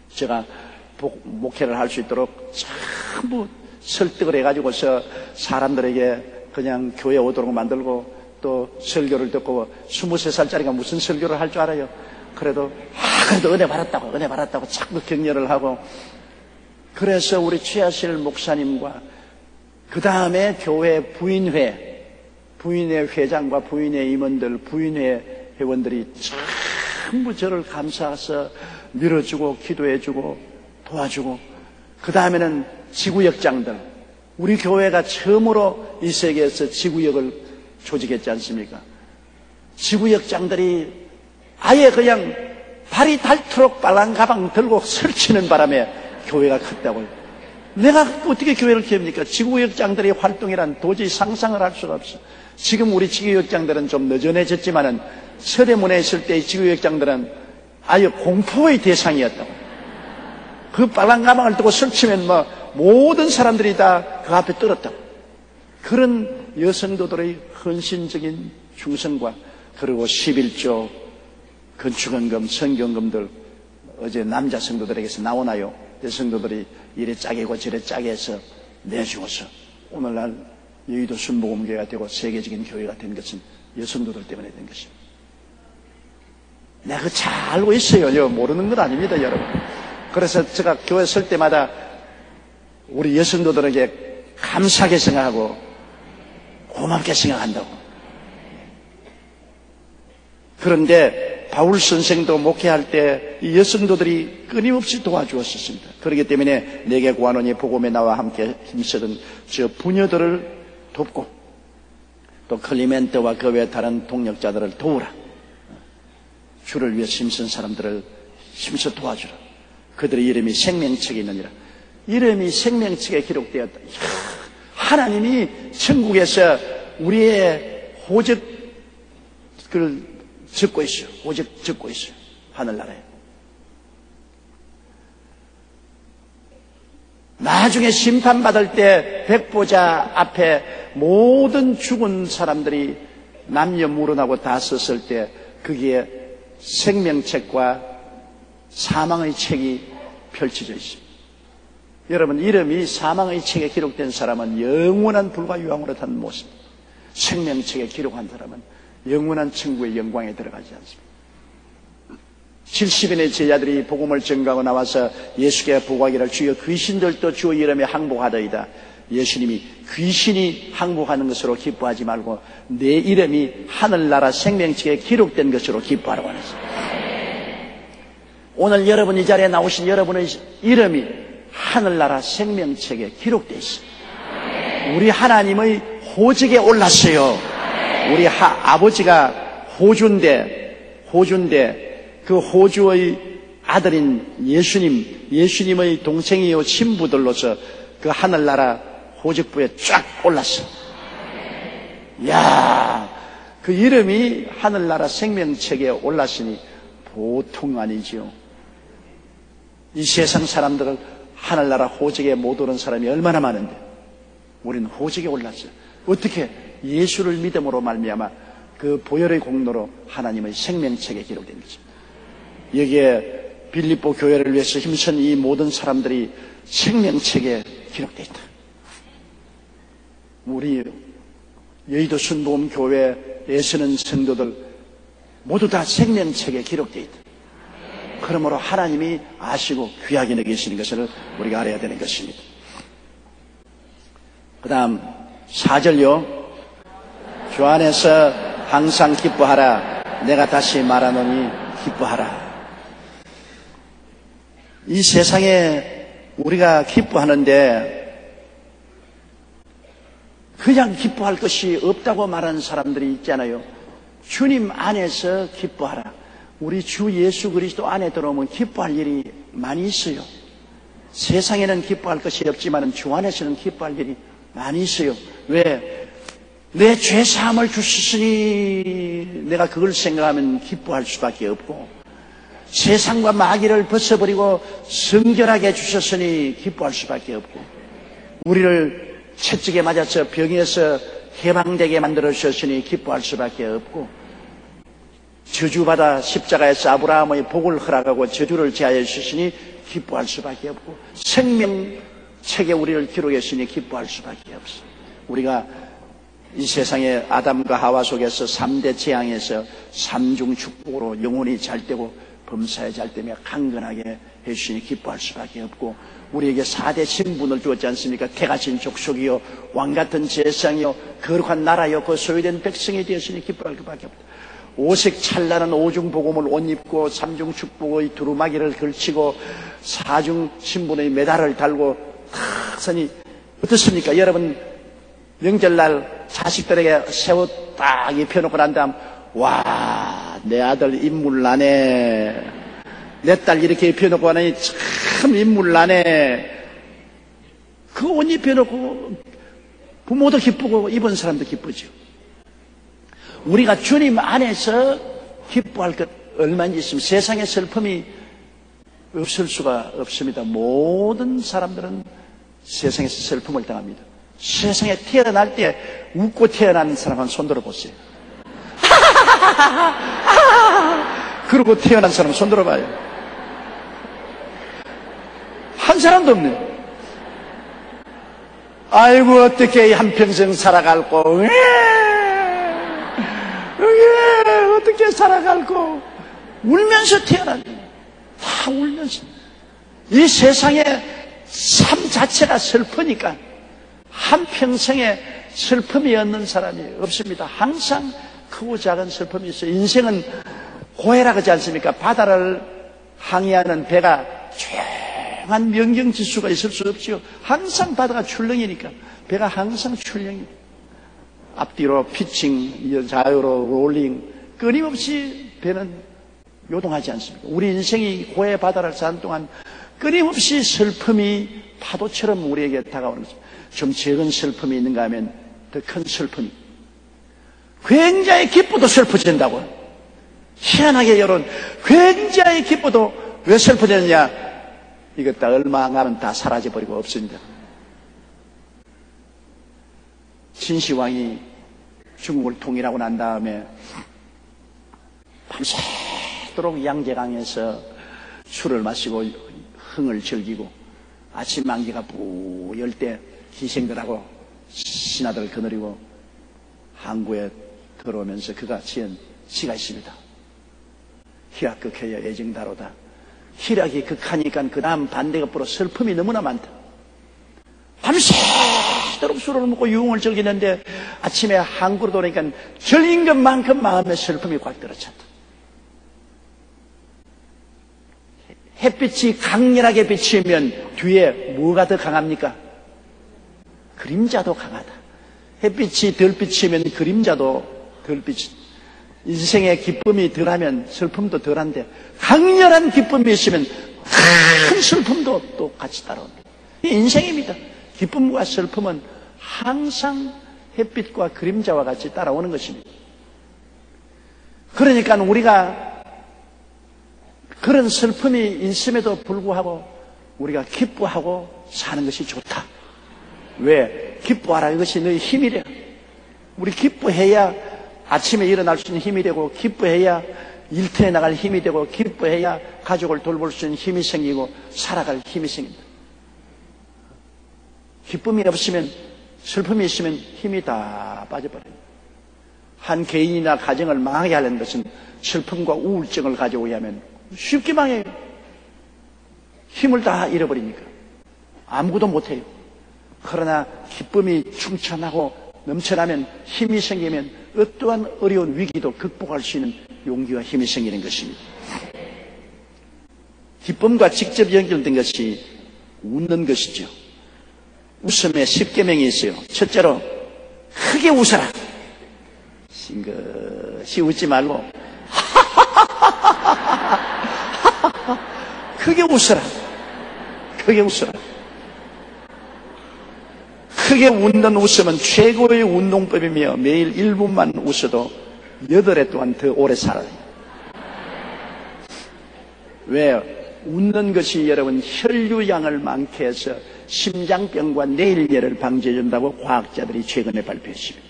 A: 제가 목회를 할 수 있도록 전부 설득을 해가지고서 사람들에게 그냥 교회에 오도록 만들고 또 설교를 듣고 23살짜리가 무슨 설교를 할 줄 알아요. 그래도 은혜 받았다고 자꾸 격려를 하고 그래서 우리 최하실 목사님과 그 다음에 교회 부인회 회장과 부인회 임원들 부인회 회원들이 전부 저를 감사해서 밀어주고 기도해주고 도와주고 그 다음에는 지구역장들 우리 교회가 처음으로 이 세계에서 지구역을 조직했지 않습니까? 지구역장들이 아예 그냥 발이 닳도록 빨간 가방 들고 설치는 바람에 교회가 컸다고요. 내가 어떻게 교회를 키웁니까? 지구역장들의 활동이란 도저히 상상을 할 수가 없어. 지금 우리 지구역장들은 좀 느슨해졌지만은 서대문에 있을 때의 지구역장들은 아예 공포의 대상이었다고. 그 빨간 가방을 두고 설치면 모든 사람들이 다 그 앞에 떨었다고. 그런 여성도들의 헌신적인 충성과 그리고 11조 건축헌금, 성경금들 어제 남자 성도들에게서 나오나요? 여성도들이 이래 짜게고 저래 짜게 해서 내주어서 오늘날 여의도 순복음교회가 되고 세계적인 교회가 된 것은 여성도들 때문에 된 것입니다. 내가 그거 잘 알고 있어요. 모르는 건 아닙니다, 여러분. 그래서 제가 교회 설 때마다 우리 여성도들에게 감사하게 생각하고 고맙게 생각한다고. 그런데 바울 선생도 목회할 때 이 여성도들이 끊임없이 도와주었습니다. 그렇기 때문에 내게 구하노니 복음에 나와 함께 힘쓰던 저 부녀들을 돕고 또 클리멘트와 그 외 다른 동역자들을 도우라. 주를 위해 힘쓴 사람들을 힘써 도와주라. 그들의 이름이 생명책에 있느니라. 이름이 생명책에 기록되었다. 하나님이 천국에서 우리의 호적을 적고 있어요. 호적 적고 있어요. 하늘나라에. 나중에 심판받을 때 백보자 앞에 모든 죽은 사람들이 남녀 물어나고 다 썼을 때 거기에 생명책과 사망의 책이 펼쳐져 있습니다. 여러분, 이름이 사망의 책에 기록된 사람은 영원한 불과 유황으로 탄 모습, 생명책에 기록한 사람은 영원한 천국의 영광에 들어가지 않습니다. 70인의 제자들이 복음을 전가하고 나와서 예수께 보고하기를 주여 귀신들도 주 이름에 항복하더이다. 예수님이 귀신이 항복하는 것으로 기뻐하지 말고 내 이름이 하늘나라 생명책에 기록된 것으로 기뻐하라고 하셨습니다. 오늘 여러분 이 자리에 나오신 여러분의 이름이 하늘나라 생명책에 기록되어 있습니다. 우리 하나님의 호적에 올랐어요. 우리 아버지가 호주인데 그 호주의 아들인 예수님의 동생이요 신부들로서 그 하늘나라 호적부에 쫙 올랐어. 이야, 그 이름이 하늘나라 생명책에 올랐으니 보통 아니지요. 이 세상 사람들은 하늘나라 호적에 못 오른 사람이 얼마나 많은데 우리는 호적에 올랐어요. 어떻게? 예수를 믿음으로 말미암아 그 보혈의 공로로 하나님의 생명책에 기록된 거죠. 여기에 빌립보 교회를 위해서 힘쓴 이 모든 사람들이 생명책에 기록되어 있다. 우리 여의도 순복음 교회에 서는 성도들 모두 다 생명책에 기록되어 있다. 그러므로 하나님이 아시고 귀하게 여기시는 것을 우리가 알아야 되는 것입니다. 그 다음 4절요. 주 안에서 항상 기뻐하라. 내가 다시 말하노니 기뻐하라. 이 세상에 우리가 기뻐하는데 그냥 기뻐할 것이 없다고 말하는 사람들이 있잖아요. 주님 안에서 기뻐하라. 우리 주 예수 그리스도 안에 들어오면 기뻐할 일이 많이 있어요. 세상에는 기뻐할 것이 없지만 주 안에서는 기뻐할 일이 많이 있어요. 왜? 내 죄사함을 주셨으니 내가 그걸 생각하면 기뻐할 수밖에 없고, 세상과 마귀를 벗어버리고 성결하게 해주셨으니 기뻐할 수밖에 없고, 우리를 채찍에 맞아서 병에서 해방되게 만들어 주셨으니 기뻐할 수밖에 없고, 저주받아 십자가에서 아브라함의 복을 허락하고 저주를 제하여 주셨으니 기뻐할 수밖에 없고, 생명책에 우리를 기록했으니 기뻐할 수밖에 없어. 우리가 이 세상에 아담과 하와 속에서 3대 재앙에서 3중 축복으로 영혼이 잘 되고 범사에 잘 되며 강건하게 해주시니 기뻐할 수밖에 없고, 우리에게 4대 신분을 주었지 않습니까? 태가진 족속이요 왕같은 재상이요 거룩한 나라요 그 소유된 백성이 되었으니 기뻐할 것밖에 없다. 오색 찬란한 오중 복음을 옷 입고 3중 축복의 두루마기를 걸치고 4중 신분의 메달을 달고 탁 서니 어떻습니까? 여러분 명절날 자식들에게 새우 딱 입혀놓고 난 다음, 와, 내 아들 인물 나네, 내 딸 이렇게 입혀놓고 하니 참 인물 나네. 그 옷 입혀놓고 부모도 기쁘고 입은 사람도 기쁘죠. 우리가 주님 안에서 기뻐할 것 얼마나 있으면 세상의 슬픔이 없을 수가 없습니다. 모든 사람들은 세상에서 슬픔을 당합니다. 세상에 태어날 때 웃고 태어난 사람은 손 들어보세요. 그러고 태어난 사람은 손 들어봐요. 한 사람도 없네. 아이고 어떻게 한평생 살아갈꼬, 어떻게 살아갈꼬. 울면서 태어난, 다 울면서. 이 세상에 삶 자체가 슬프니까 한평생에 슬픔이 없는 사람이 없습니다. 항상 크고 작은 슬픔이 있어요. 인생은 고해라 그러지 않습니까? 바다를 항해하는 배가 조용한 명경지수가 있을 수 없지요. 항상 바다가 출렁이니까 배가 항상 출렁이. 앞뒤로 피칭, 좌우로 롤링, 끊임없이 배는 요동하지 않습니다. 우리 인생이 고해 바다를 사는 동안 끊임없이 슬픔이 파도처럼 우리에게 다가오는 거죠. 좀 적은 슬픔이 있는가 하면 더 큰 슬픔이. 굉장히 기뻐도 슬퍼진다고. 희한하게 여러분, 굉장히 기뻐도 왜 슬퍼졌느냐? 이것 다 얼마 안 가면 다 사라져버리고 없습니다. 진시황이 중국을 통일하고 난 다음에 밤새도록 양재강에서 술을 마시고 흥을 즐기고 아침 안개가 뿌열 때 기생들하고 신하들을 거느리고 항구에 들어오면서 그가 지은 시가 있습니다. 희락 극해여 애증다로다. 희락이 극하니까 그 다음 반대가 불어 슬픔이 너무나 많다. 밤새도록 술을 먹고 유흥을 즐기는데 아침에 항구로 돌아오니까 즐긴 것만큼 마음에 슬픔이 꽉 들어찼다. 햇빛이 강렬하게 비치면 뒤에 뭐가 더 강합니까? 그림자도 강하다. 햇빛이 덜 비치면 그림자도 덜 비치. 인생의 기쁨이 덜하면 슬픔도 덜한데 강렬한 기쁨이 있으면 큰 슬픔도 또 같이 따라옵니다. 이 인생입니다. 기쁨과 슬픔은 항상 햇빛과 그림자와 같이 따라오는 것입니다. 그러니까 우리가 그런 슬픔이 있음에도 불구하고 우리가 기뻐하고 사는 것이 좋다. 왜? 기뻐하라. 이것이 너희 힘이래. 우리 기뻐해야 아침에 일어날 수 있는 힘이 되고, 기뻐해야 일터에 나갈 힘이 되고, 기뻐해야 가족을 돌볼 수 있는 힘이 생기고 살아갈 힘이 생깁니다. 기쁨이 없으면, 슬픔이 있으면 힘이 다 빠져버려요. 한 개인이나 가정을 망하게 하려는 것은 슬픔과 우울증을 가져오게 하면 쉽게 망해요. 힘을 다 잃어버리니까 아무것도 못해요. 그러나 기쁨이 충천하고 넘쳐나면, 힘이 생기면 어떠한 어려운 위기도 극복할 수 있는 용기와 힘이 생기는 것입니다. 기쁨과 직접 연결된 것이 웃는 것이죠. 웃음에 10계명이 있어요. 첫째로 크게 웃어라. 싱긋이 웃지 말고 크게 웃어라. 크게 웃어라. 크게 웃는 웃음은 최고의 운동법이며 매일 1분만 웃어도 8해 동안 더 오래 살아요. 왜? 웃는 것이 여러분 혈류량을 많게 해서 심장병과 뇌일녀를 방지해준다고 과학자들이 최근에 발표했습니다.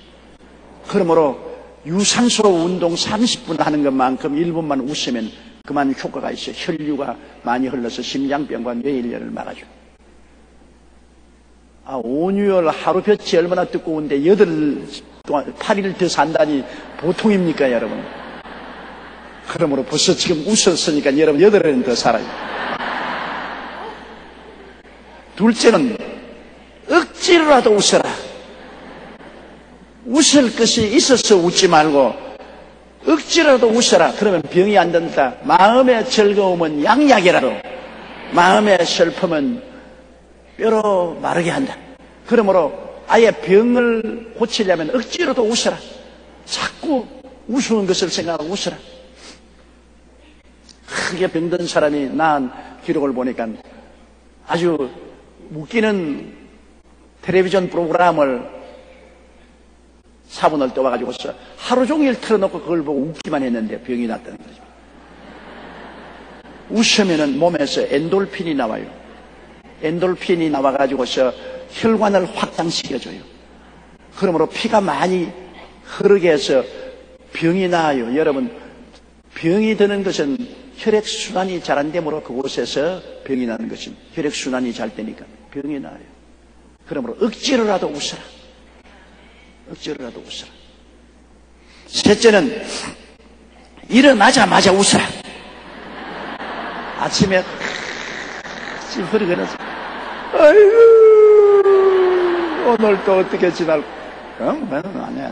A: 그러므로 유산소 운동 30분 하는 것만큼 1분만 웃으면 그만 효과가 있어요. 혈류가 많이 흘러서 심장병과 뇌일녀를 막아줘요. 온유열 하루 볕이 얼마나 뜨거운데 8일 더 산다니 보통입니까, 여러분? 그러므로 벌써 지금 웃었으니까 여러분 8일은 더 살아요. 둘째는 억지로라도 웃어라. 웃을 것이 있어서 웃지 말고 억지로라도 웃어라. 그러면 병이 안 된다. 마음의 즐거움은 양약이라도 마음의 슬픔은 뼈로 마르게 한다. 그러므로 아예 병을 고치려면 억지로도 웃어라. 자꾸 우스운 것을 생각하고 웃어라. 크게 병든 사람이 나은 기록을 보니까 아주 웃기는 텔레비전 프로그램을 사분을 떠와가지고서 하루 종일 틀어놓고 그걸 보고 웃기만 했는데 병이 났다는 거죠. 웃으면은 몸에서 엔돌핀이 나와요. 엔돌핀이 나와가지고서 혈관을 확장시켜줘요. 그러므로 피가 많이 흐르게 해서 병이 나아요. 여러분, 병이 드는 것은 혈액순환이 잘 안 되므로 그곳에서 병이 나는 것입니다. 혈액순환이 잘 되니까 병이 나아요. 그러므로 억지로라도 웃어라. 억지로라도 웃어라. 셋째는 일어나자마자 웃어라. 아침에 찌푸리 그래서 아이고 오늘 또 어떻게 지날까? 안 해.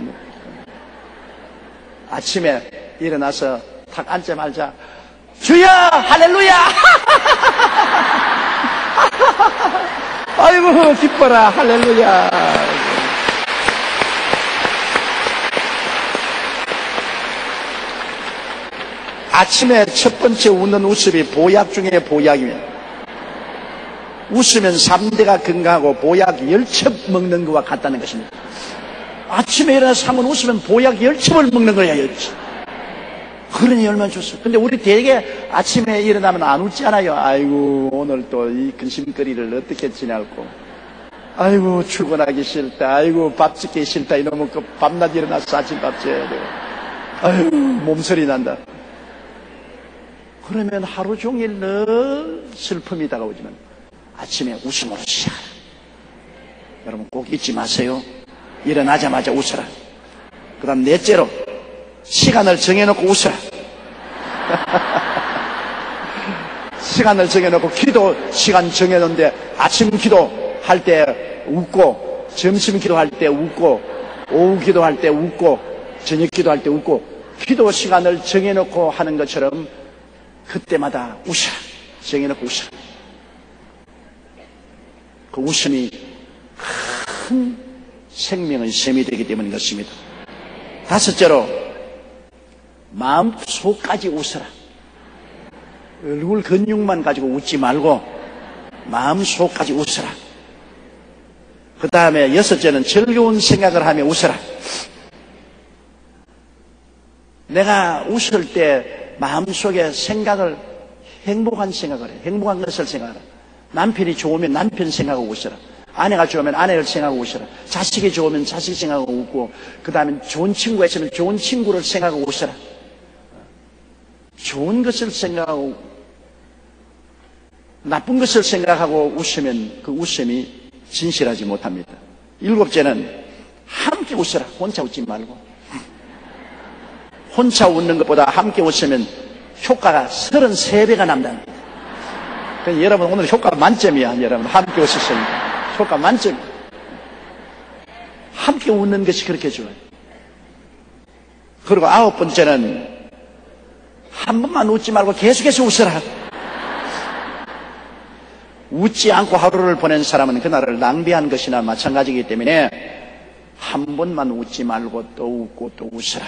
A: 아침에 일어나서 탁 앉자마자 주여 할렐루야 아이고 기뻐라 할렐루야. 아침에 첫 번째 웃는 웃음이 보약 중에 보약이며 웃으면 3대가 건강하고 보약 10첩 먹는 것과 같다는 것입니다. 아침에 일어나서 한번 웃으면 보약 10첩을 먹는 거야, 10첩. 그러니 얼마나 좋소. 근데 우리 되게 아침에 일어나면 안 웃잖아요. 아이고, 오늘 또 이 근심거리를 어떻게 지낼고. 아이고, 출근하기 싫다. 아이고, 밥 짓기 싫다. 이놈의 그 밤낮 일어나서 아침밥 줘야 돼요. 아이고, 몸서리 난다. 그러면 하루 종일 늘 슬픔이 다가오지만 아침에 웃음으로 시작하라. 여러분 꼭 잊지 마세요. 일어나자마자 웃어라. 그 다음 넷째로 시간을 정해놓고 웃어라. 시간을 정해놓고 기도 시간 정해놓는데 아침 기도할 때 웃고 점심 기도할 때 웃고 오후 기도할 때 웃고 저녁 기도할 때 웃고 기도 시간을 정해놓고 하는 것처럼 그때마다 웃어라. 정해놓고 웃어라. 그 웃음이 큰 생명의 셈이 되기 때문인 것입니다. 다섯째로 마음 속까지 웃어라. 얼굴 근육만 가지고 웃지 말고 마음 속까지 웃어라. 그 다음에 여섯째는 즐거운 생각을 하며 웃어라. 내가 웃을 때 마음속에 생각을 행복한 생각을 해. 행복한 것을 생각하라. 남편이 좋으면 남편 생각하고 웃어라. 아내가 좋으면 아내를 생각하고 웃어라. 자식이 좋으면 자식 생각하고 웃고, 그 다음에 좋은 친구가 있으면 좋은 친구를 생각하고 웃어라. 좋은 것을 생각하고 나쁜 것을 생각하고 웃으면 그 웃음이 진실하지 못합니다. 일곱째는 함께 웃어라. 혼자 웃지 말고. 혼자 웃는 것보다 함께 웃으면 효과가 33배가 남답니다. 그러니까 여러분 오늘 효과 만점이야. 여러분 함께 웃으시니까 효과 만점. 함께 웃는 것이 그렇게 좋아요. 그리고 아홉 번째는 한 번만 웃지 말고 계속해서 웃어라. 웃지 않고 하루를 보낸 사람은 그날을 낭비한 것이나 마찬가지이기 때문에 한 번만 웃지 말고 또 웃고 또 웃어라.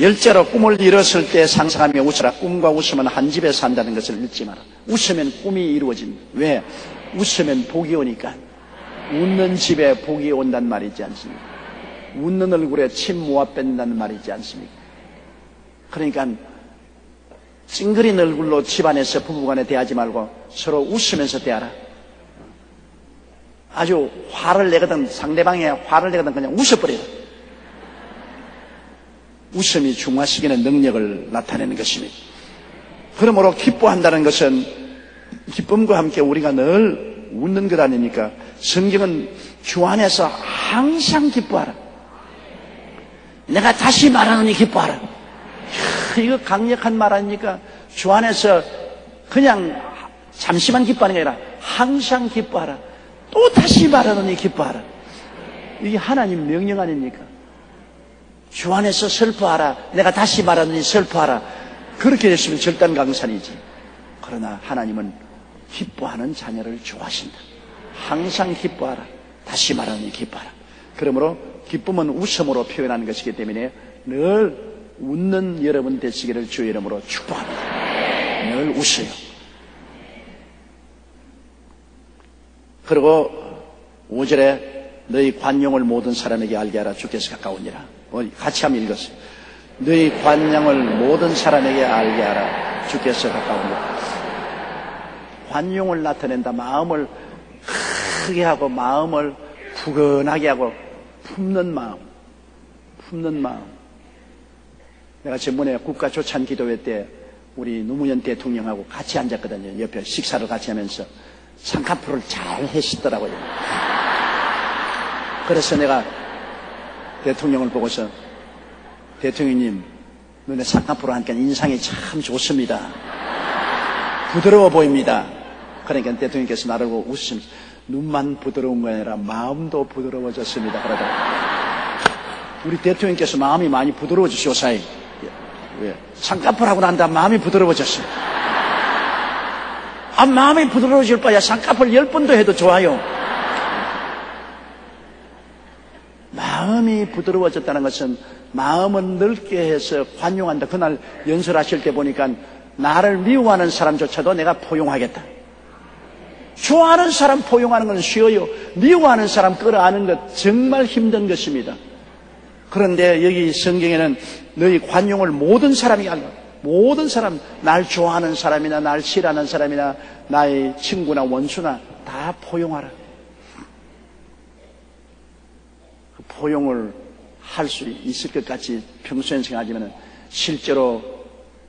A: 열째로 꿈을 이뤘을 때 상상하며 웃어라. 꿈과 웃으면 한 집에 산다는 것을 잊지 마라. 웃으면 꿈이 이루어집니다. 왜? 웃으면 복이 오니까. 웃는 집에 복이 온단 말이지 않습니까? 웃는 얼굴에 침 모아 뺀다는 말이지 않습니까? 그러니까 찡그린 얼굴로 집안에서 부부간에 대하지 말고 서로 웃으면서 대하라. 아주 화를 내거든 상대방에 화를 내거든 그냥 웃어버려라. 웃음이 중화시키는 능력을 나타내는 것입니다. 그러므로 기뻐한다는 것은 기쁨과 함께 우리가 늘 웃는 것 아닙니까? 성경은 주 안에서 항상 기뻐하라. 내가 다시 말하노니 기뻐하라. 이거 강력한 말 아닙니까? 주 안에서 그냥 잠시만 기뻐하는 게 아니라 항상 기뻐하라. 또 다시 말하노니 기뻐하라. 이게 하나님 명령 아닙니까? 주 안에서 슬퍼하라. 내가 다시 말하노니 슬퍼하라. 그렇게 됐으면 절단강산이지. 그러나 하나님은 기뻐하는 자녀를 좋아하신다. 항상 기뻐하라. 다시 말하노니 기뻐하라. 그러므로 기쁨은 웃음으로 표현하는 것이기 때문에 늘 웃는 여러분 되시기를 주의 이름으로 축복합니다. 늘 웃어요. 그리고 5절에 너희 관용을 모든 사람에게 알게 하라. 주께서 가까우니라. 같이 한번 읽었어요. 너희 관용을 모든 사람에게 알게 하라. 주께서 가까우니라. 관용을 나타낸다. 마음을 크게 하고 마음을 푸근하게 하고 품는 마음. 품는 마음. 내가 전번에 국가조찬 기도회 때 우리 노무현 대통령하고 같이 앉았거든요. 옆에 식사를 같이 하면서 쌍꺼풀을 잘 하시더라고요. 그래서 내가 대통령을 보고서 대통령님 눈에 쌍꺼풀을 하니까 인상이 참 좋습니다. 부드러워 보입니다. 그러니까 대통령께서 나를 보고 웃으면서 눈만 부드러운 게 아니라 마음도 부드러워졌습니다. 그러더라고요. 우리 대통령께서 마음이 많이 부드러워지시오사이. 왜? 쌍꺼풀하고 난 다음 마음이 부드러워졌어요. 마음이 부드러워질 바야 쌍꺼풀 10번도 해도 좋아요. 마음이 부드러워졌다는 것은 마음은 넓게 해서 관용한다. 그날 연설하실 때 보니까 나를 미워하는 사람조차도 내가 포용하겠다. 좋아하는 사람 포용하는 건 쉬워요. 미워하는 사람 끌어안는 것 정말 힘든 것입니다. 그런데 여기 성경에는 너희 관용을 모든 사람이 하라. 모든 사람, 날 좋아하는 사람이나 날 싫어하는 사람이나 나의 친구나 원수나 다 포용하라. 그 포용을 할 수 있을 것 같이 평소에 생각하지만 실제로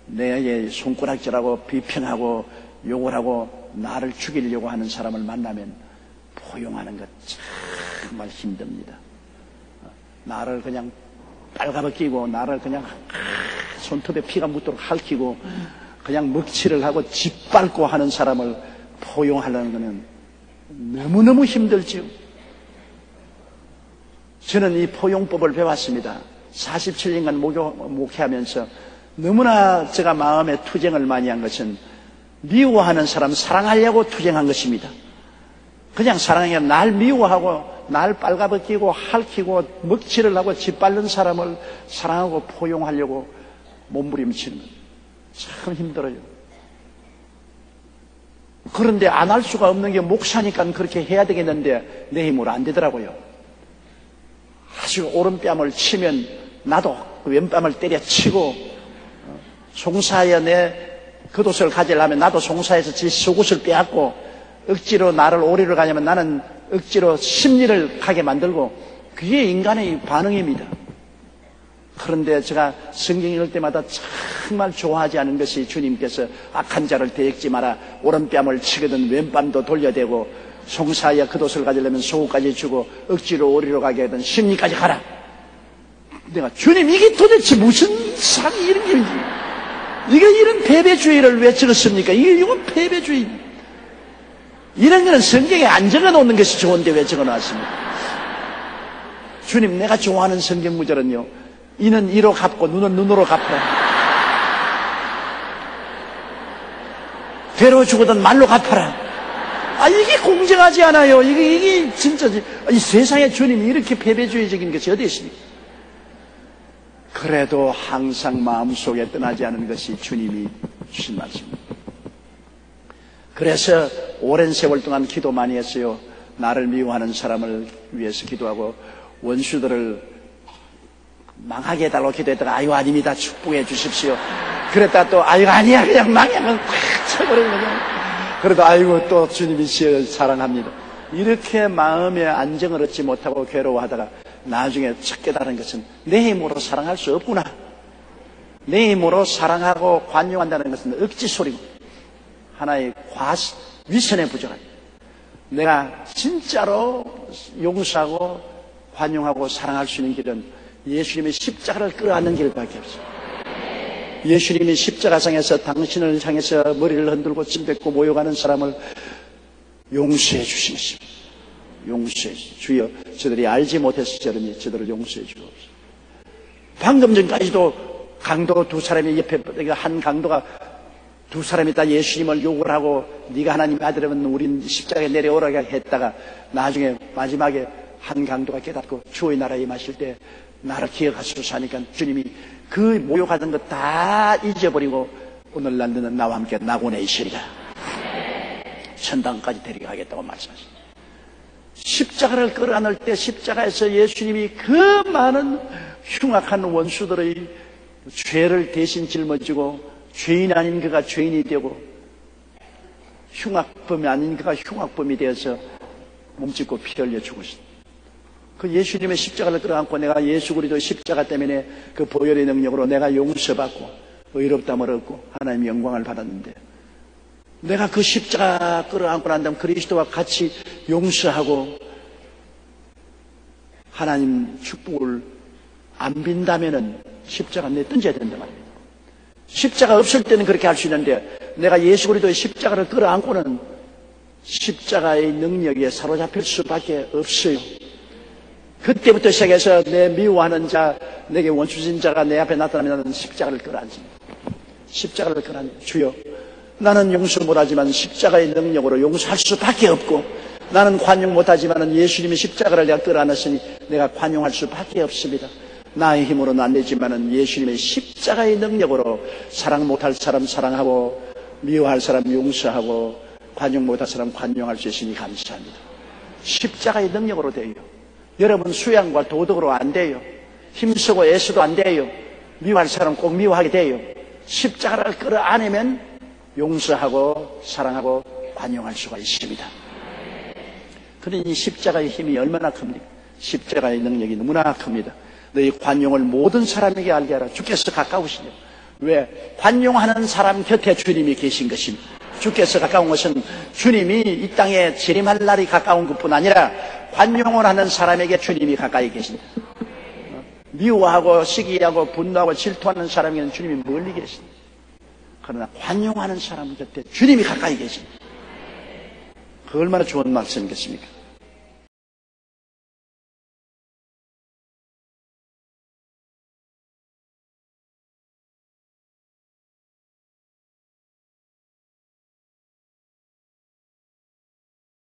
A: 내게 손가락질하고 비평하고 욕을 하고 나를 죽이려고 하는 사람을 만나면 포용하는 것 정말 힘듭니다. 나를 그냥 빨가벗기고 나를 그냥 손톱에 피가 묻도록 핥히고 그냥 먹칠을 하고 짓밟고 하는 사람을 포용하려는 것은 너무너무 힘들지요. 저는 이 포용법을 배웠습니다. 47년간 목회하면서 너무나 제가 마음에 투쟁을 많이 한 것은 미워하는 사람 사랑하려고 투쟁한 것입니다. 그냥 사랑해 날 미워하고 날 빨가벗기고 핥히고 먹칠을 하고 짓밟는 사람을 사랑하고 포용하려고 몸부림치는 것 참 힘들어요. 그런데 안 할 수가 없는 게 목사니까 그렇게 해야 되겠는데 내 힘으로 안 되더라고요. 아주 오른뺨을 치면 나도 왼뺨을 때려치고 송사에 내 겉옷을 가지려면 나도 송사에서 지 속옷을 빼앗고 억지로 나를 오리로 가냐면 나는 억지로 심리를 가게 만들고 그게 인간의 반응입니다. 그런데 제가 성경 읽을 때마다 정말 좋아하지 않은 것이 주님께서 악한 자를 대역지 마라. 오른뺨을 치거든 왼뺨도 돌려대고 송사에 겉옷을 가지려면 속옷까지 주고 억지로 오리로 가게 하든 심리까지 가라. 내가 주님 이게 도대체 무슨 상이 이런 게 이게 이런 패배주의를 왜 적었습니까? 이건 패배주의. 이런 거는 성경에 안 적어놓는 것이 좋은데 왜 적어놨습니까? 주님 내가 좋아하는 성경 구절은요. 이는 이로 갚고 눈은 눈으로 갚으라. 배로 주거든 말로 갚아라. 이게 공정하지 않아요. 이게 진짜 이 세상에 주님이 이렇게 패배주의적인 것이 어디 있습니까? 그래도 항상 마음속에 떠나지 않은 것이 주님이 주신 말씀입니다. 그래서 오랜 세월 동안 기도 많이 했어요. 나를 미워하는 사람을 위해서 기도하고 원수들을 망하게 해달라고 기도했다가 아유 아닙니다 축복해 주십시오. 그랬다가 또 아유 아니야 그냥 망하면 꽉 쳐버리는 거죠. 그래도 아이고 또 주님이 저를 사랑합니다. 이렇게 마음의 안정을 얻지 못하고 괴로워하다가 나중에 첫 깨달은 것은 내 힘으로 사랑할 수 없구나. 내 힘으로 사랑하고 관용한다는 것은 억지 소리고 하나의 위선에 부족합니다. 내가 진짜로 용서하고 관용하고 사랑할 수 있는 길은 예수님의 십자가를 끌어안는 길밖에 없어요. 예수님이 십자가상에서 당신을 향해서 머리를 흔들고 침 뱉고 모욕하는 사람을 용서해 주신 것입니다. 용서해 주시오. 주여 저들이 알지 못해서 저러니 저들을 용서해 주옵소서. 방금 전까지도 강도 두 사람이 옆에 한 강도가 두 사람이 다 예수님을 욕을 하고 네가 하나님의 아들이면 우린 십자가에 내려오라고 했다가 나중에 마지막에 한 강도가 깨닫고 주의 나라에 임하실 때 나를 기억하소서 하니까 주님이 그 모욕하던 것 다 잊어버리고 오늘날 너는 나와 함께 낙원에 있으리라. 천당까지 데려가겠다고 말씀하십니다. 십자가를 끌어안을 때 십자가에서 예수님이 그 많은 흉악한 원수들의 죄를 대신 짊어지고 죄인 아닌 그가 죄인이 되고 흉악범이 아닌 그가 흉악범이 되어서 몸짓고 피 흘려 죽으신 그 예수님의 십자가를 끌어안고 내가 예수 그리스도의 십자가 때문에 그 보혈의 능력으로 내가 용서받고 의롭다함을 얻고 하나님의 영광을 받았는데 내가 그 십자가 끌어안고 난 다음 그리스도와 같이 용서하고 하나님 축복을 안 빈다면은 십자가 내 던져야 된단 말입니다. 십자가 없을 때는 그렇게 할 수 있는데 내가 예수 그리스도의 십자가를 끌어안고는 십자가의 능력에 사로잡힐 수밖에 없어요. 그때부터 시작해서 내 미워하는 자, 내게 원수진 자가 내 앞에 나타나면 나는 십자가를 끌어안습니다. 십자가를 끌어안습니다. 주여, 나는 용서 못하지만 십자가의 능력으로 용서할 수밖에 없고 나는 관용 못하지만 예수님의 십자가를 내가 끌어안았으니 내가 관용할 수밖에 없습니다. 나의 힘으로는 안 되지만 예수님의 십자가의 능력으로 사랑 못할 사람 사랑하고 미워할 사람 용서하고 관용 못할 사람 관용할 수 있으니 감사합니다. 십자가의 능력으로 돼요. 여러분 수양과 도덕으로 안 돼요. 힘쓰고 애써도 안 돼요. 미워할 사람 꼭 미워하게 돼요. 십자가를 끌어안으면 용서하고 사랑하고 관용할 수가 있습니다. 그러니 십자가의 힘이 얼마나 큽니까? 십자가의 능력이 너무나 큽니다. 너희 관용을 모든 사람에게 알게 하라. 주께서 가까우시냐? 왜? 관용하는 사람 곁에 주님이 계신 것입니다. 주께서 가까운 것은 주님이 이 땅에 재림할 날이 가까운 것뿐 아니라 관용을 하는 사람에게 주님이 가까이 계신다. 미워하고 시기하고 분노하고 질투하는 사람에게는 주님이 멀리 계신다. 그러나 관용하는 사람 곁에 주님이 가까이 계신다. 그 얼마나 좋은 말씀이겠습니까?